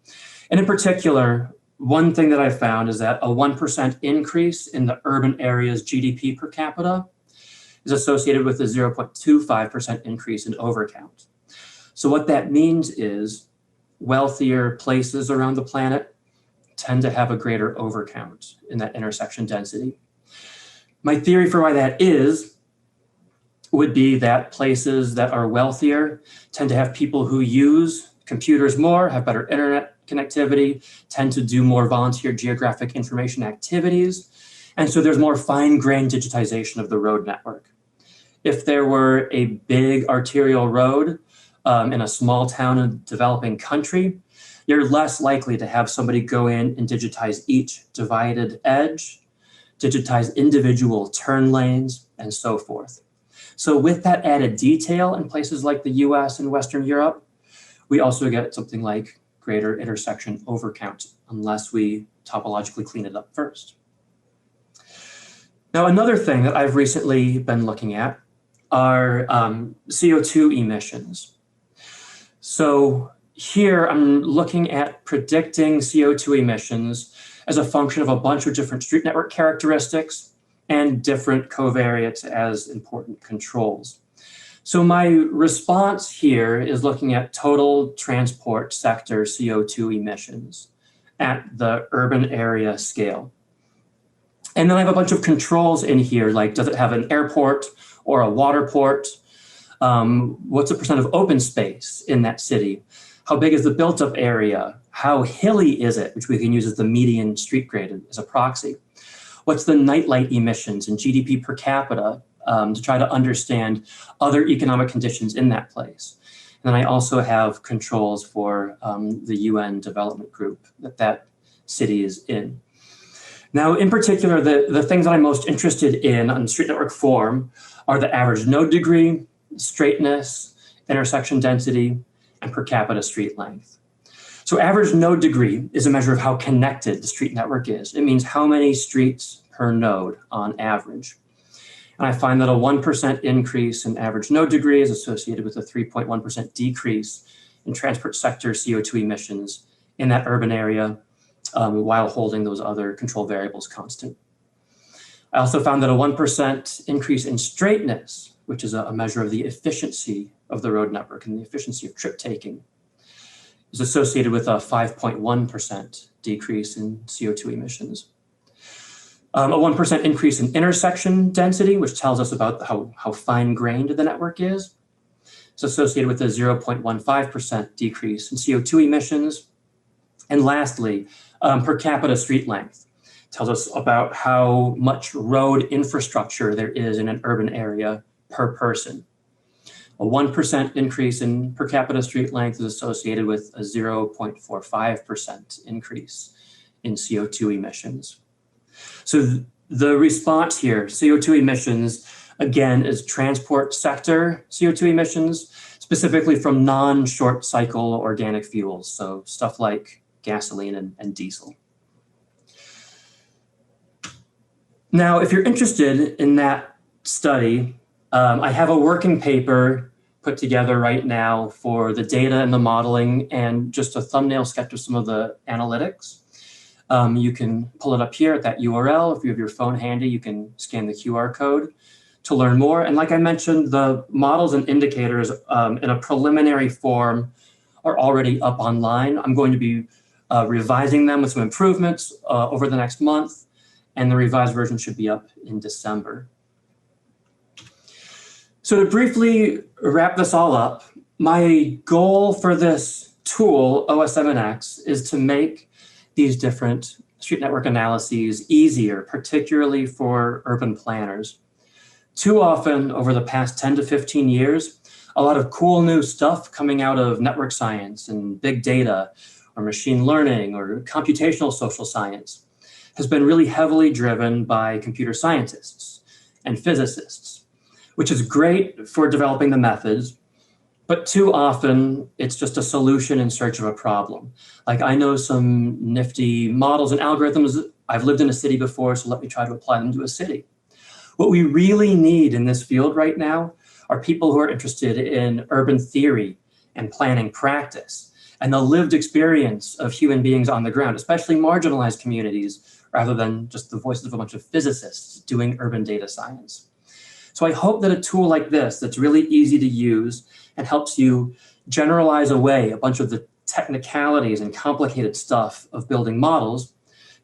And in particular, one thing that I found is that a 1% increase in the urban area's GDP per capita is associated with a 0.25% increase in overcount. So what that means is wealthier places around the planet tend to have a greater overcount in that intersection density. My theory for why that is would be that places that are wealthier tend to have people who use computers more, have better internet connectivity, tend to do more volunteer geographic information activities. And so there's more fine-grained digitization of the road network. If there were a big arterial road in a small town in a developing country, you're less likely to have somebody go in and digitize each divided edge, digitize individual turn lanes, and so forth. So with that added detail in places like the US and Western Europe, we also get something like greater intersection overcount, unless we topologically clean it up first. Now, another thing that I've recently been looking at are CO2 emissions. So here I'm looking at predicting CO2 emissions as a function of a bunch of different street network characteristics and different covariates as important controls. So my response here is looking at total transport sector CO2 emissions at the urban area scale. And then I have a bunch of controls in here, like does it have an airport or a water port? What's the percent of open space in that city? How big is the built up area? How hilly is it, which we can use as the median street grade as a proxy? What's the nightlight emissions and GDP per capita to try to understand other economic conditions in that place? And then I also have controls for the UN development group that city is in. Now, in particular, the things that I'm most interested in on street network form are the average node degree, straightness, intersection density, and per capita street length. So average node degree is a measure of how connected the street network is. It means how many streets per node on average. And I find that a 1% increase in average node degree is associated with a 3.1% decrease in transport sector CO2 emissions in that urban area, while holding those other control variables constant. I also found that a 1% increase in straightness, which is a measure of the efficiency of the road network and the efficiency of trip taking, is associated with a 5.1% decrease in CO2 emissions. A 1% increase in intersection density, which tells us about how fine-grained the network is associated with a 0.15% decrease in CO2 emissions. And lastly, per capita street length tells us about how much road infrastructure there is in an urban area per person. A 1% increase in per capita street length is associated with a 0.45% increase in CO2 emissions. So the response here, CO2 emissions, again, is transport sector CO2 emissions, specifically from non-short cycle organic fuels, so stuff like gasoline and diesel. Now, if you're interested in that study, I have a working paper put together right now for the data and the modeling and just a thumbnail sketch of some of the analytics. You can pull it up here at that URL. If you have your phone handy, you can scan the QR code to learn more. And like I mentioned, the models and indicators in a preliminary form are already up online. I'm going to be revising them with some improvements over the next month, and the revised version should be up in December. So to briefly wrap this all up, my goal for this tool, OS7X, is to make these different street network analyses easier, particularly for urban planners. Too often over the past 10 to 15 years, a lot of cool new stuff coming out of network science and big data or machine learning or computational social science has been really heavily driven by computer scientists and physicists, which is great for developing the methods, but too often it's just a solution in search of a problem. Like, I know some nifty models and algorithms. I've lived in a city before, so let me try to apply them to a city. What we really need in this field right now are people who are interested in urban theory and planning practice and the lived experience of human beings on the ground, especially marginalized communities, rather than just the voices of a bunch of physicists doing urban data science. So I hope that a tool like this that's really easy to use and helps you generalize away a bunch of the technicalities and complicated stuff of building models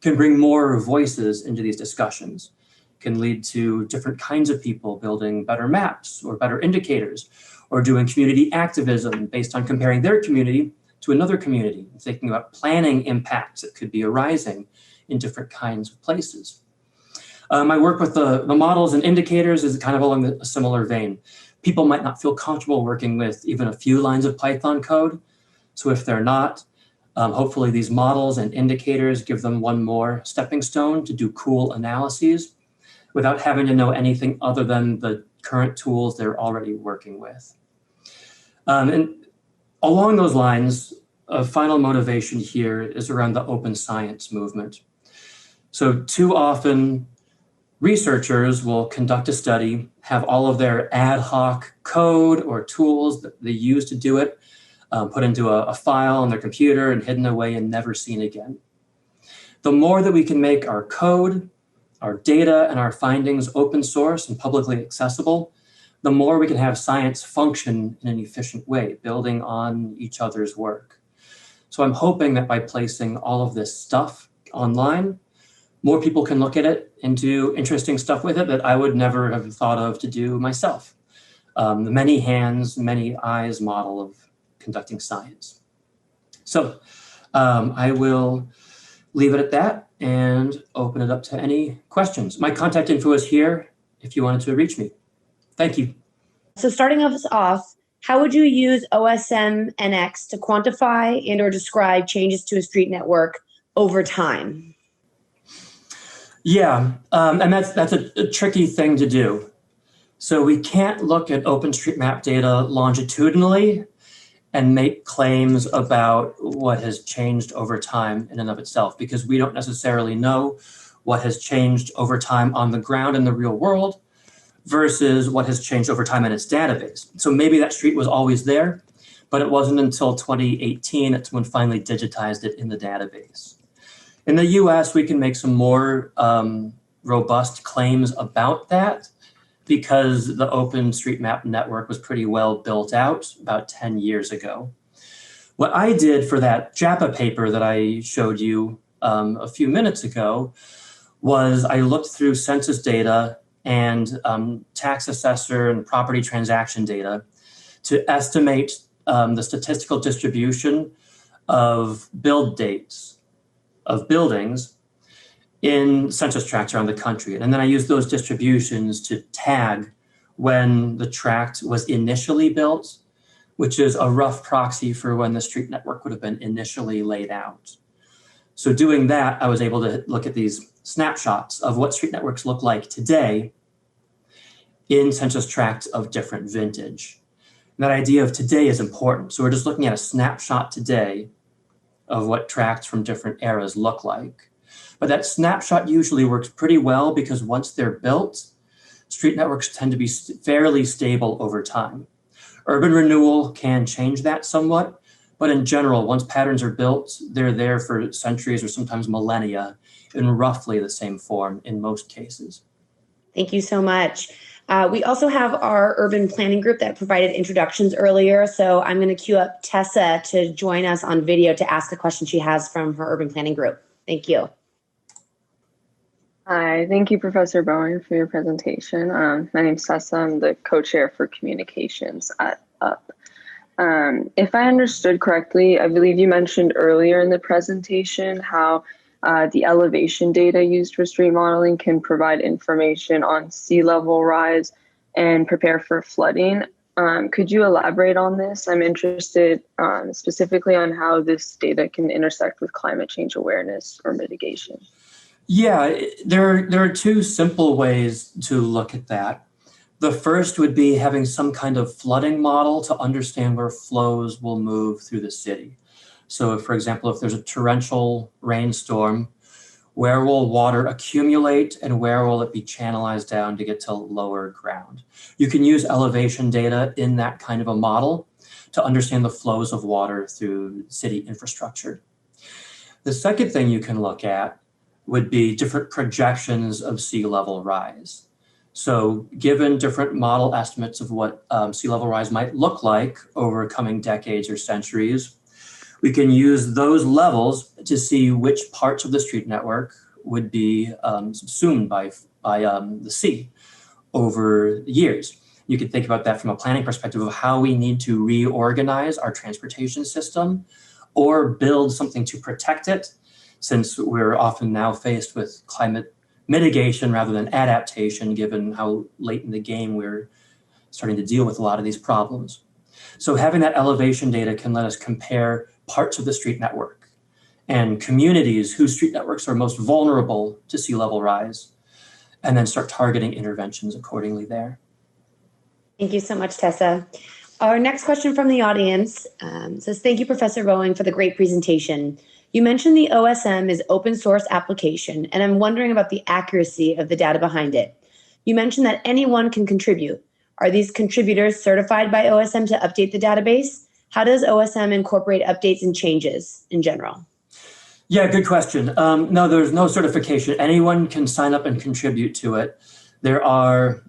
can bring more voices into these discussions can lead to different kinds of people building better maps or better indicators, or doing community activism based on comparing their community to another community, thinking about planning impacts that could be arising in different kinds of places. My work with the models and indicators is kind of along a similar vein. People might not feel comfortable working with even a few lines of Python code. So if they're not, hopefully these models and indicators give them one more stepping stone to do cool analyses without having to know anything other than the current tools they're already working with. And along those lines, a final motivation here is around the open science movement. So too often, researchers will conduct a study, have all of their ad hoc code or tools that they use to do it, put into a file on their computer and hidden away and never seen again. The more that we can make our code, our data, and our findings open source and publicly accessible, the more we can have science function in an efficient way, building on each other's work. So I'm hoping that by placing all of this stuff online, more people can look at it and do interesting stuff with it that I would never have thought of to do myself. The many hands, many eyes model of conducting science. So I will leave it at that and open it up to any questions. My contact info is here if you wanted to reach me. Thank you. So starting us off, how would you use OSMNX to quantify and or describe changes to a street network over time? Yeah, and that's a tricky thing to do. So we can't look at OpenStreetMap data longitudinally and make claims about what has changed over time in and of itself, because we don't necessarily know what has changed over time on the ground in the real world versus what has changed over time in its database. So maybe that street was always there, but it wasn't until 2018 it's when finally digitized it in the database. In the US, we can make some more robust claims about that because the OpenStreetMap network was pretty well built out about 10 years ago. What I did for that JAPA paper that I showed you a few minutes ago was I looked through census data and tax assessor and property transaction data to estimate the statistical distribution of build dates of buildings in census tracts around the country. And then I used those distributions to tag when the tract was initially built, which is a rough proxy for when the street network would have been initially laid out. So doing that, I was able to look at these snapshots of what street networks look like today in census tracts of different vintage. And that idea of today is important. So we're just looking at a snapshot today of what tracts from different eras look like. But that snapshot usually works pretty well because once they're built, street networks tend to be fairly stable over time. Urban renewal can change that somewhat, but in general, once patterns are built, they're there for centuries or sometimes millennia in roughly the same form in most cases. Thank you so much. We also have our urban planning group that provided introductions earlier. So I'm going to queue up Tessa to join us on video to ask a question she has from her urban planning group. Thank you. Hi, thank you, Professor Bowen, for your presentation. My name is Tessa. I'm the co-chair for communications at UP. If I understood correctly, I believe you mentioned earlier in the presentation how the elevation data used for street modeling can provide information on sea level rise and prepare for flooding. Could you elaborate on this? I'm interested specifically on how this data can intersect with climate change awareness or mitigation. Yeah, there are two simple ways to look at that. The first would be having some kind of flooding model to understand where flows will move through the city. So, for example, if there's a torrential rainstorm, where will water accumulate and where will it be channelized down to get to lower ground? You can use elevation data in that kind of a model to understand the flows of water through city infrastructure. The second thing you can look at would be different projections of sea level rise. So given different model estimates of what sea level rise might look like over coming decades or centuries, we can use those levels to see which parts of the street network would be subsumed by by the sea over years. You could think about that from a planning perspective of how we need to reorganize our transportation system or build something to protect it, since we're often now faced with climate mitigation rather than adaptation, given how late in the game we're starting to deal with a lot of these problems. So having that elevation data can let us compare parts of the street network and communities whose street networks are most vulnerable to sea level rise, and then start targeting interventions accordingly there. Thank you so much, Tessa. Our next question from the audience says, thank you, Professor Boeing, for the great presentation. You mentioned the OSM is open source application, and I'm wondering about the accuracy of the data behind it. You mentioned that anyone can contribute. Are these contributors certified by OSM to update the database? How does OSM incorporate updates and changes in general? Yeah, good question. No, there's no certification. Anyone can sign up and contribute to it. There are,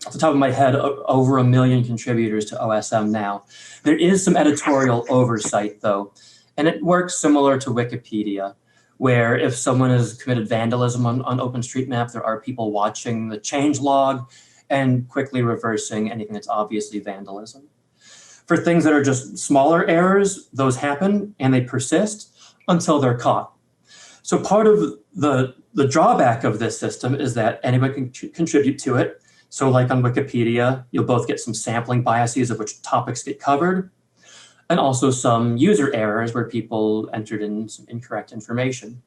off the top of my head, over 1 million contributors to OSM now. There is some editorial oversight, though, and it works similar to Wikipedia, where if someone has committed vandalism on OpenStreetMap, there are people watching the changelog and quickly reversing anything that's obviously vandalism. For things that are just smaller errors, those happen and they persist until they're caught. So part of the drawback of this system is that anyone can contribute to it. So like on Wikipedia, you'll both get some sampling biases of which topics get covered, and also some user errors where people entered in some incorrect information.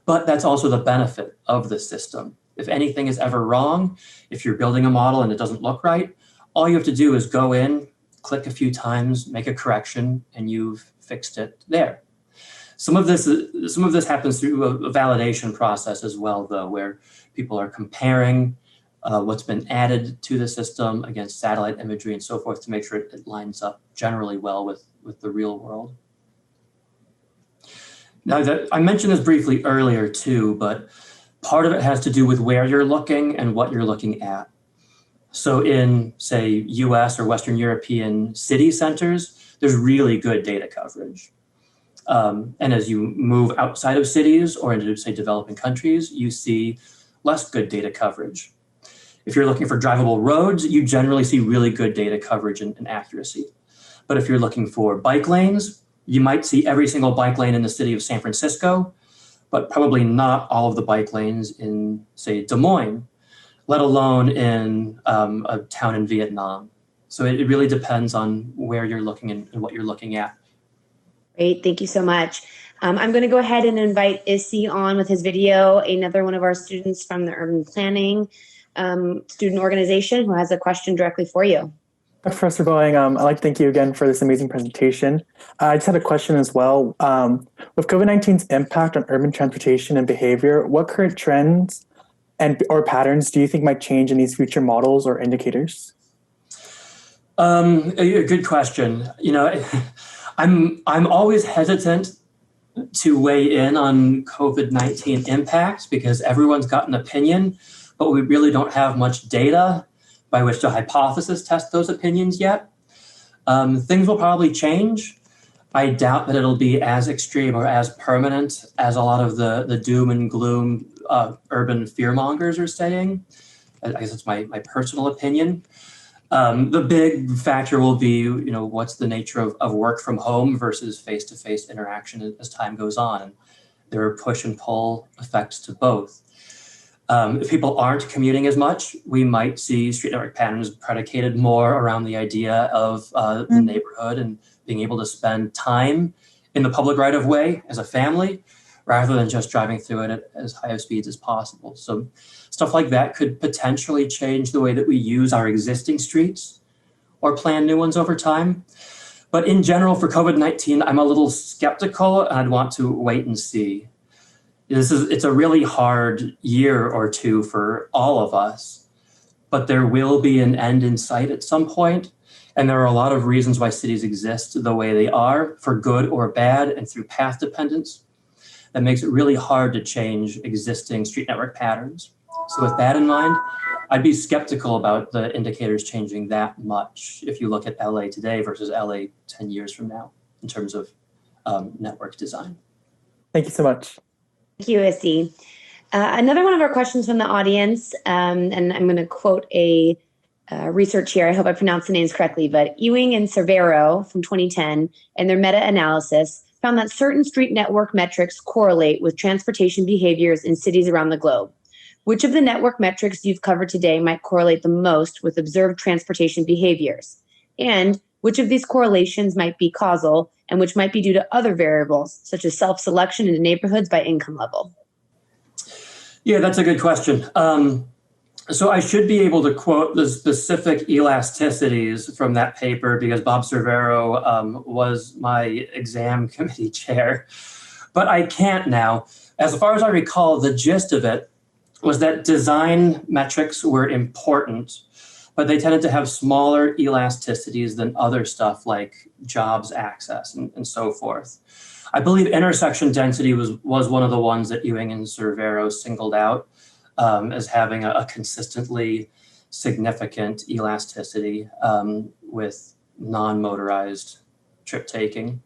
But that's also the benefit of the system. If anything is ever wrong, if you're building a model and it doesn't look right, all you have to do is go in, click a few times, make a correction, and you've fixed it there. Some of this happens through a validation process as well, though, where people are comparing what's been added to the system against satellite imagery and so forth to make sure it lines up generally well with the real world. Now, I mentioned this briefly earlier too, but part of it has to do with where you're looking and what you're looking at. So in, say, US or Western European city centers, there's really good data coverage. And as you move outside of cities or into, say, developing countries, you see less good data coverage. If you're looking for drivable roads, you generally see really good data coverage and accuracy. But if you're looking for bike lanes, you might see every single bike lane in the city of San Francisco, but probably not all of the bike lanes in, say, Des Moines, let alone in a town in Vietnam. So it really depends on where you're looking and what you're looking at. Great, thank you so much. I'm going to go ahead and invite Issy on with his video, another one of our students from the Urban Planning student organization who has a question directly for you. Professor Boeing, I'd like to thank you again for this amazing presentation. I just had a question as well. With COVID-19's impact on urban transportation and behavior, what current trends or patterns do you think might change in these future models or indicators? A good question. You know, I'm always hesitant to weigh in on COVID-19 impacts because everyone's got an opinion, but we really don't have much data by which to hypothesis test those opinions yet. Things will probably change. I doubt that it'll be as extreme or as permanent as a lot of the doom and gloom urban fearmongers are saying. I guess it's my personal opinion. The big factor will be, you know, what's the nature of work from home versus face-to-face interaction as time goes on. And there are push and pull effects to both. If people aren't commuting as much, we might see street network patterns predicated more around the idea of the neighborhood and being able to spend time in the public right of way as a family, rather than just driving through it at as high of speeds as possible. So stuff like that could potentially change the way that we use our existing streets or plan new ones over time. But in general, for COVID-19, I'm a little skeptical and I'd want to wait and see. It's a really hard year or two for all of us, but there will be an end in sight at some point. And there are a lot of reasons why cities exist the way they are, for good or bad, and through path dependence. That makes it really hard to change existing street network patterns. So with that in mind, I'd be skeptical about the indicators changing that much if you look at LA today versus LA 10 years from now in terms of network design. Thank you so much. Thank you, Issy. Another one of our questions from the audience, and I'm going to quote a research here. I hope I pronounced the names correctly, but Ewing and Cervero from 2010 and their meta-analysis found that certain street network metrics correlate with transportation behaviors in cities around the globe. Which of the network metrics you've covered today might correlate the most with observed transportation behaviors? And which of these correlations might be causal and which might be due to other variables, such as self-selection into neighborhoods by income level? Yeah, that's a good question. So I should be able to quote the specific elasticities from that paper because Bob Cervero was my exam committee chair, but I can't now. As far as I recall, the gist of it was that design metrics were important, but they tended to have smaller elasticities than other stuff like jobs access and so forth. I believe intersection density was one of the ones that Ewing and Cervero singled out as having a consistently significant elasticity with non-motorized trip taking.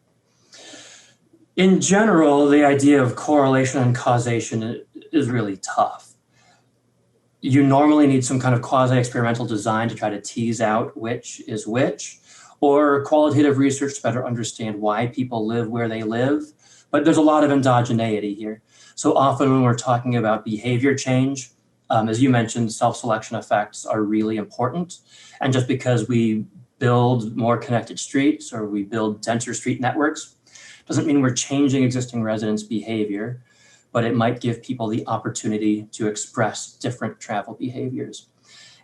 In general, the idea of correlation and causation is really tough. You normally need some kind of quasi-experimental design to try to tease out which is which, or qualitative research to better understand why people live where they live. But there's a lot of endogeneity here. So often when we're talking about behavior change, as you mentioned, self-selection effects are really important. And just because we build more connected streets or we build denser street networks, doesn't mean we're changing existing residents' behavior, but it might give people the opportunity to express different travel behaviors.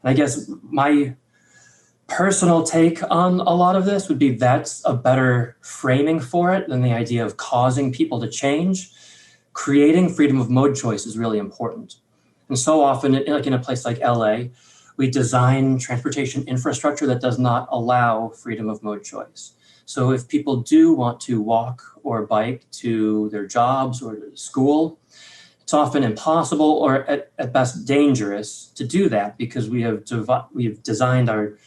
And I guess my personal take on a lot of this would be that's a better framing for it than the idea of causing people to change. Creating freedom of mode choice is really important. And so often, like in a place like LA, we design transportation infrastructure that does not allow freedom of mode choice. So if people do want to walk or bike to their jobs or to school, it's often impossible or at best dangerous to do that because we have designed our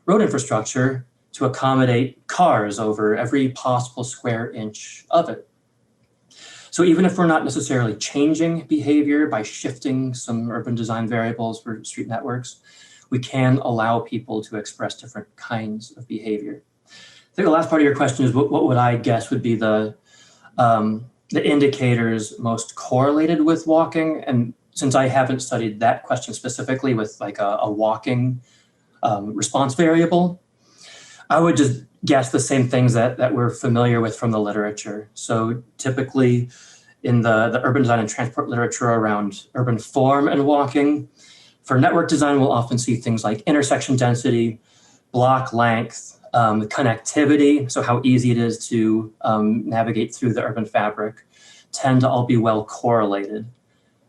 road infrastructure to accommodate cars over every possible square inch of it. So even if we're not necessarily changing behavior by shifting some urban design variables for street networks, we can allow people to express different kinds of behavior. I think the last part of your question is what would I guess would be the indicators most correlated with walking? And since I haven't studied that question specifically with like a walking response variable, I would just guess the same things that we're familiar with from the literature. So typically in the urban design and transport literature around urban form and walking, for network design, we'll often see things like intersection density, block length, connectivity, so how easy it is to navigate through the urban fabric, tend to all be well correlated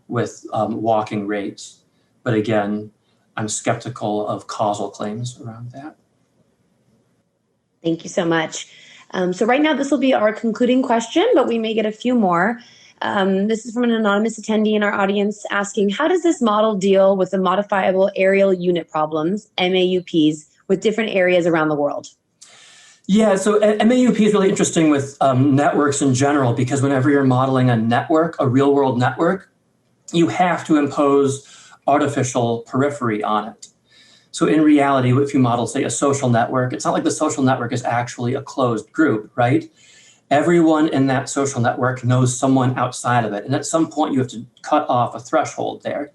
with walking rates. But again, I'm skeptical of causal claims around that. Thank you so much. So right now, this will be our concluding question, but we may get a few more. This is from an anonymous attendee in our audience asking, how does this model deal with the modifiable aerial unit problems, MAUPs, with different areas around the world? Yeah, so MAUP is really interesting with networks in general, because whenever you're modeling a network, a real world network, you have to impose artificial periphery on it. So in reality, if you model, say, a social network, it's not like the social network is actually a closed group, right? Everyone in that social network knows someone outside of it. And at some point, you have to cut off a threshold there.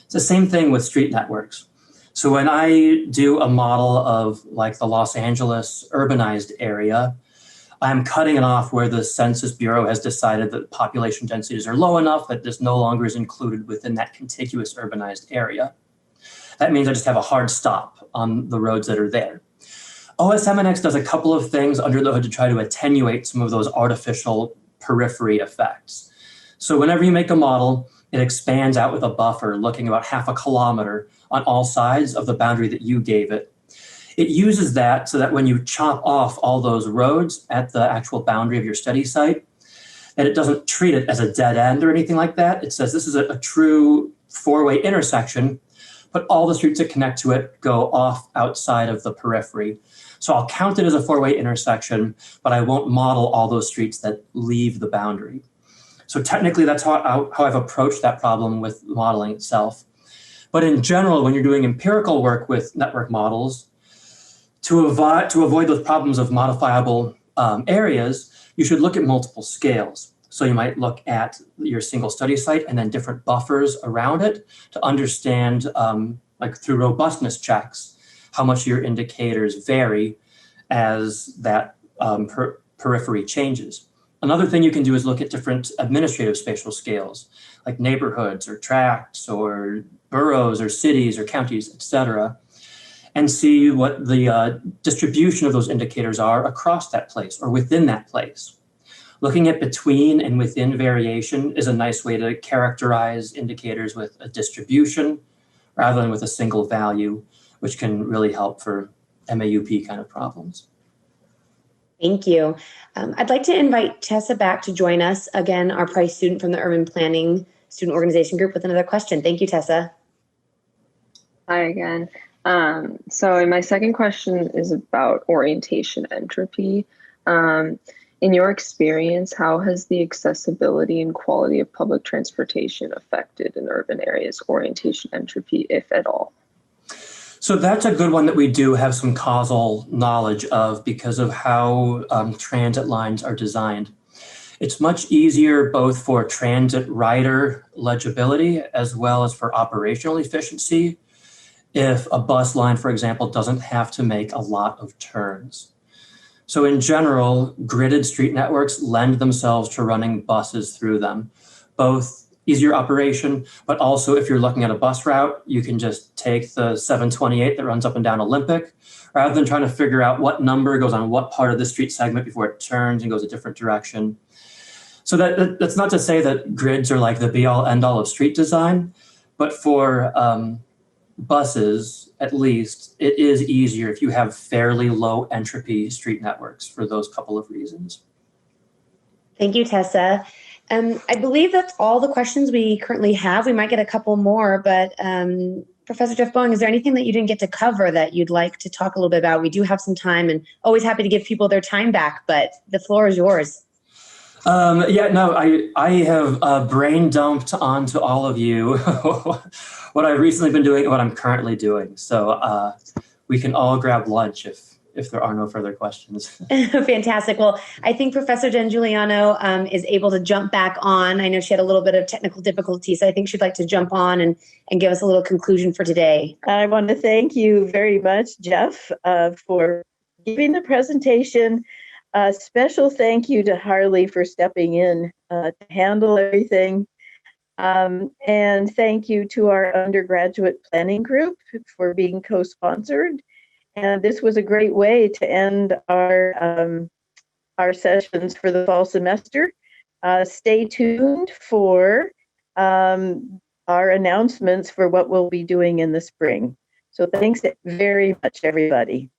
It's the same thing with street networks. So when I do a model of like the Los Angeles urbanized area, I'm cutting it off where the Census Bureau has decided that population densities are low enough that this no longer is included within that contiguous urbanized area. That means I just have a hard stop on the roads that are there. OSMNX does a couple of things under the hood to try to attenuate some of those artificial periphery effects. So whenever you make a model, it expands out with a buffer looking about 0.5 kilometer on all sides of the boundary that you gave it. It uses that so that when you chop off all those roads at the actual boundary of your study site, that it doesn't treat it as a dead end or anything like that. It says this is a true four-way intersection, but all the streets that connect to it go off outside of the periphery. So I'll count it as a four-way intersection, but I won't model all those streets that leave the boundary. So technically, that's how I've approached that problem with modeling itself. But in general, when you're doing empirical work with network models, to avoid those problems of modifiable areas, you should look at multiple scales. So you might look at your single study site and then different buffers around it to understand, like through robustness checks, how much your indicators vary as that periphery changes. Another thing you can do is look at different administrative spatial scales, like neighborhoods or tracts or boroughs or cities or counties, et cetera, and see what the distribution of those indicators are across that place or within that place. Looking at between and within variation is a nice way to characterize indicators with a distribution rather than with a single value, which can really help for MAUP kind of problems. Thank you. I'd like to invite Tessa back to join us, again, our Price student from the Urban Planning Student Organization Group, with another question. Thank you, Tessa. Hi again. So my second question is about orientation entropy. In your experience, how has the accessibility and quality of public transportation affected in urban areas orientation entropy, if at all? So that's a good one that we do have some causal knowledge of because of how transit lines are designed. It's much easier both for transit rider legibility as well as for operational efficiency if a bus line, for example, doesn't have to make a lot of turns. So in general, gridded street networks lend themselves to running buses through them, both easier operation, but also if you're looking at a bus route, you can just take the 728 that runs up and down Olympic, rather than trying to figure out what number goes on what part of the street segment before it turns and goes a different direction. So that's not to say that grids are like the be-all, end-all of street design, but for buses, at least, it is easier if you have fairly low entropy street networks for those couple of reasons. Thank you, Tessa. I believe that's all the questions we currently have. We might get a couple more, but Professor Jeff Boeing, is there anything that you didn't get to cover that you'd like to talk a little bit about? We do have some time and always happy to give people their time back, but the floor is yours. I have brain dumped onto all of you what I've recently been doing and what I'm currently doing. So we can all grab lunch if there are no further questions. Fantastic. Well, I think Professor Jen Giuliano is able to jump back on. I know she had a little bit of technical difficulty, so I think she'd like to jump on and give us a little conclusion for today. I want to thank you very much, Jeff, for giving the presentation. Special thank you to Harley for stepping in to handle everything. And thank you to our undergraduate planning group for being co-sponsored. And this was a great way to end our sessions for the fall semester. Stay tuned for our announcements for what we'll be doing in the spring. So thanks very much, everybody.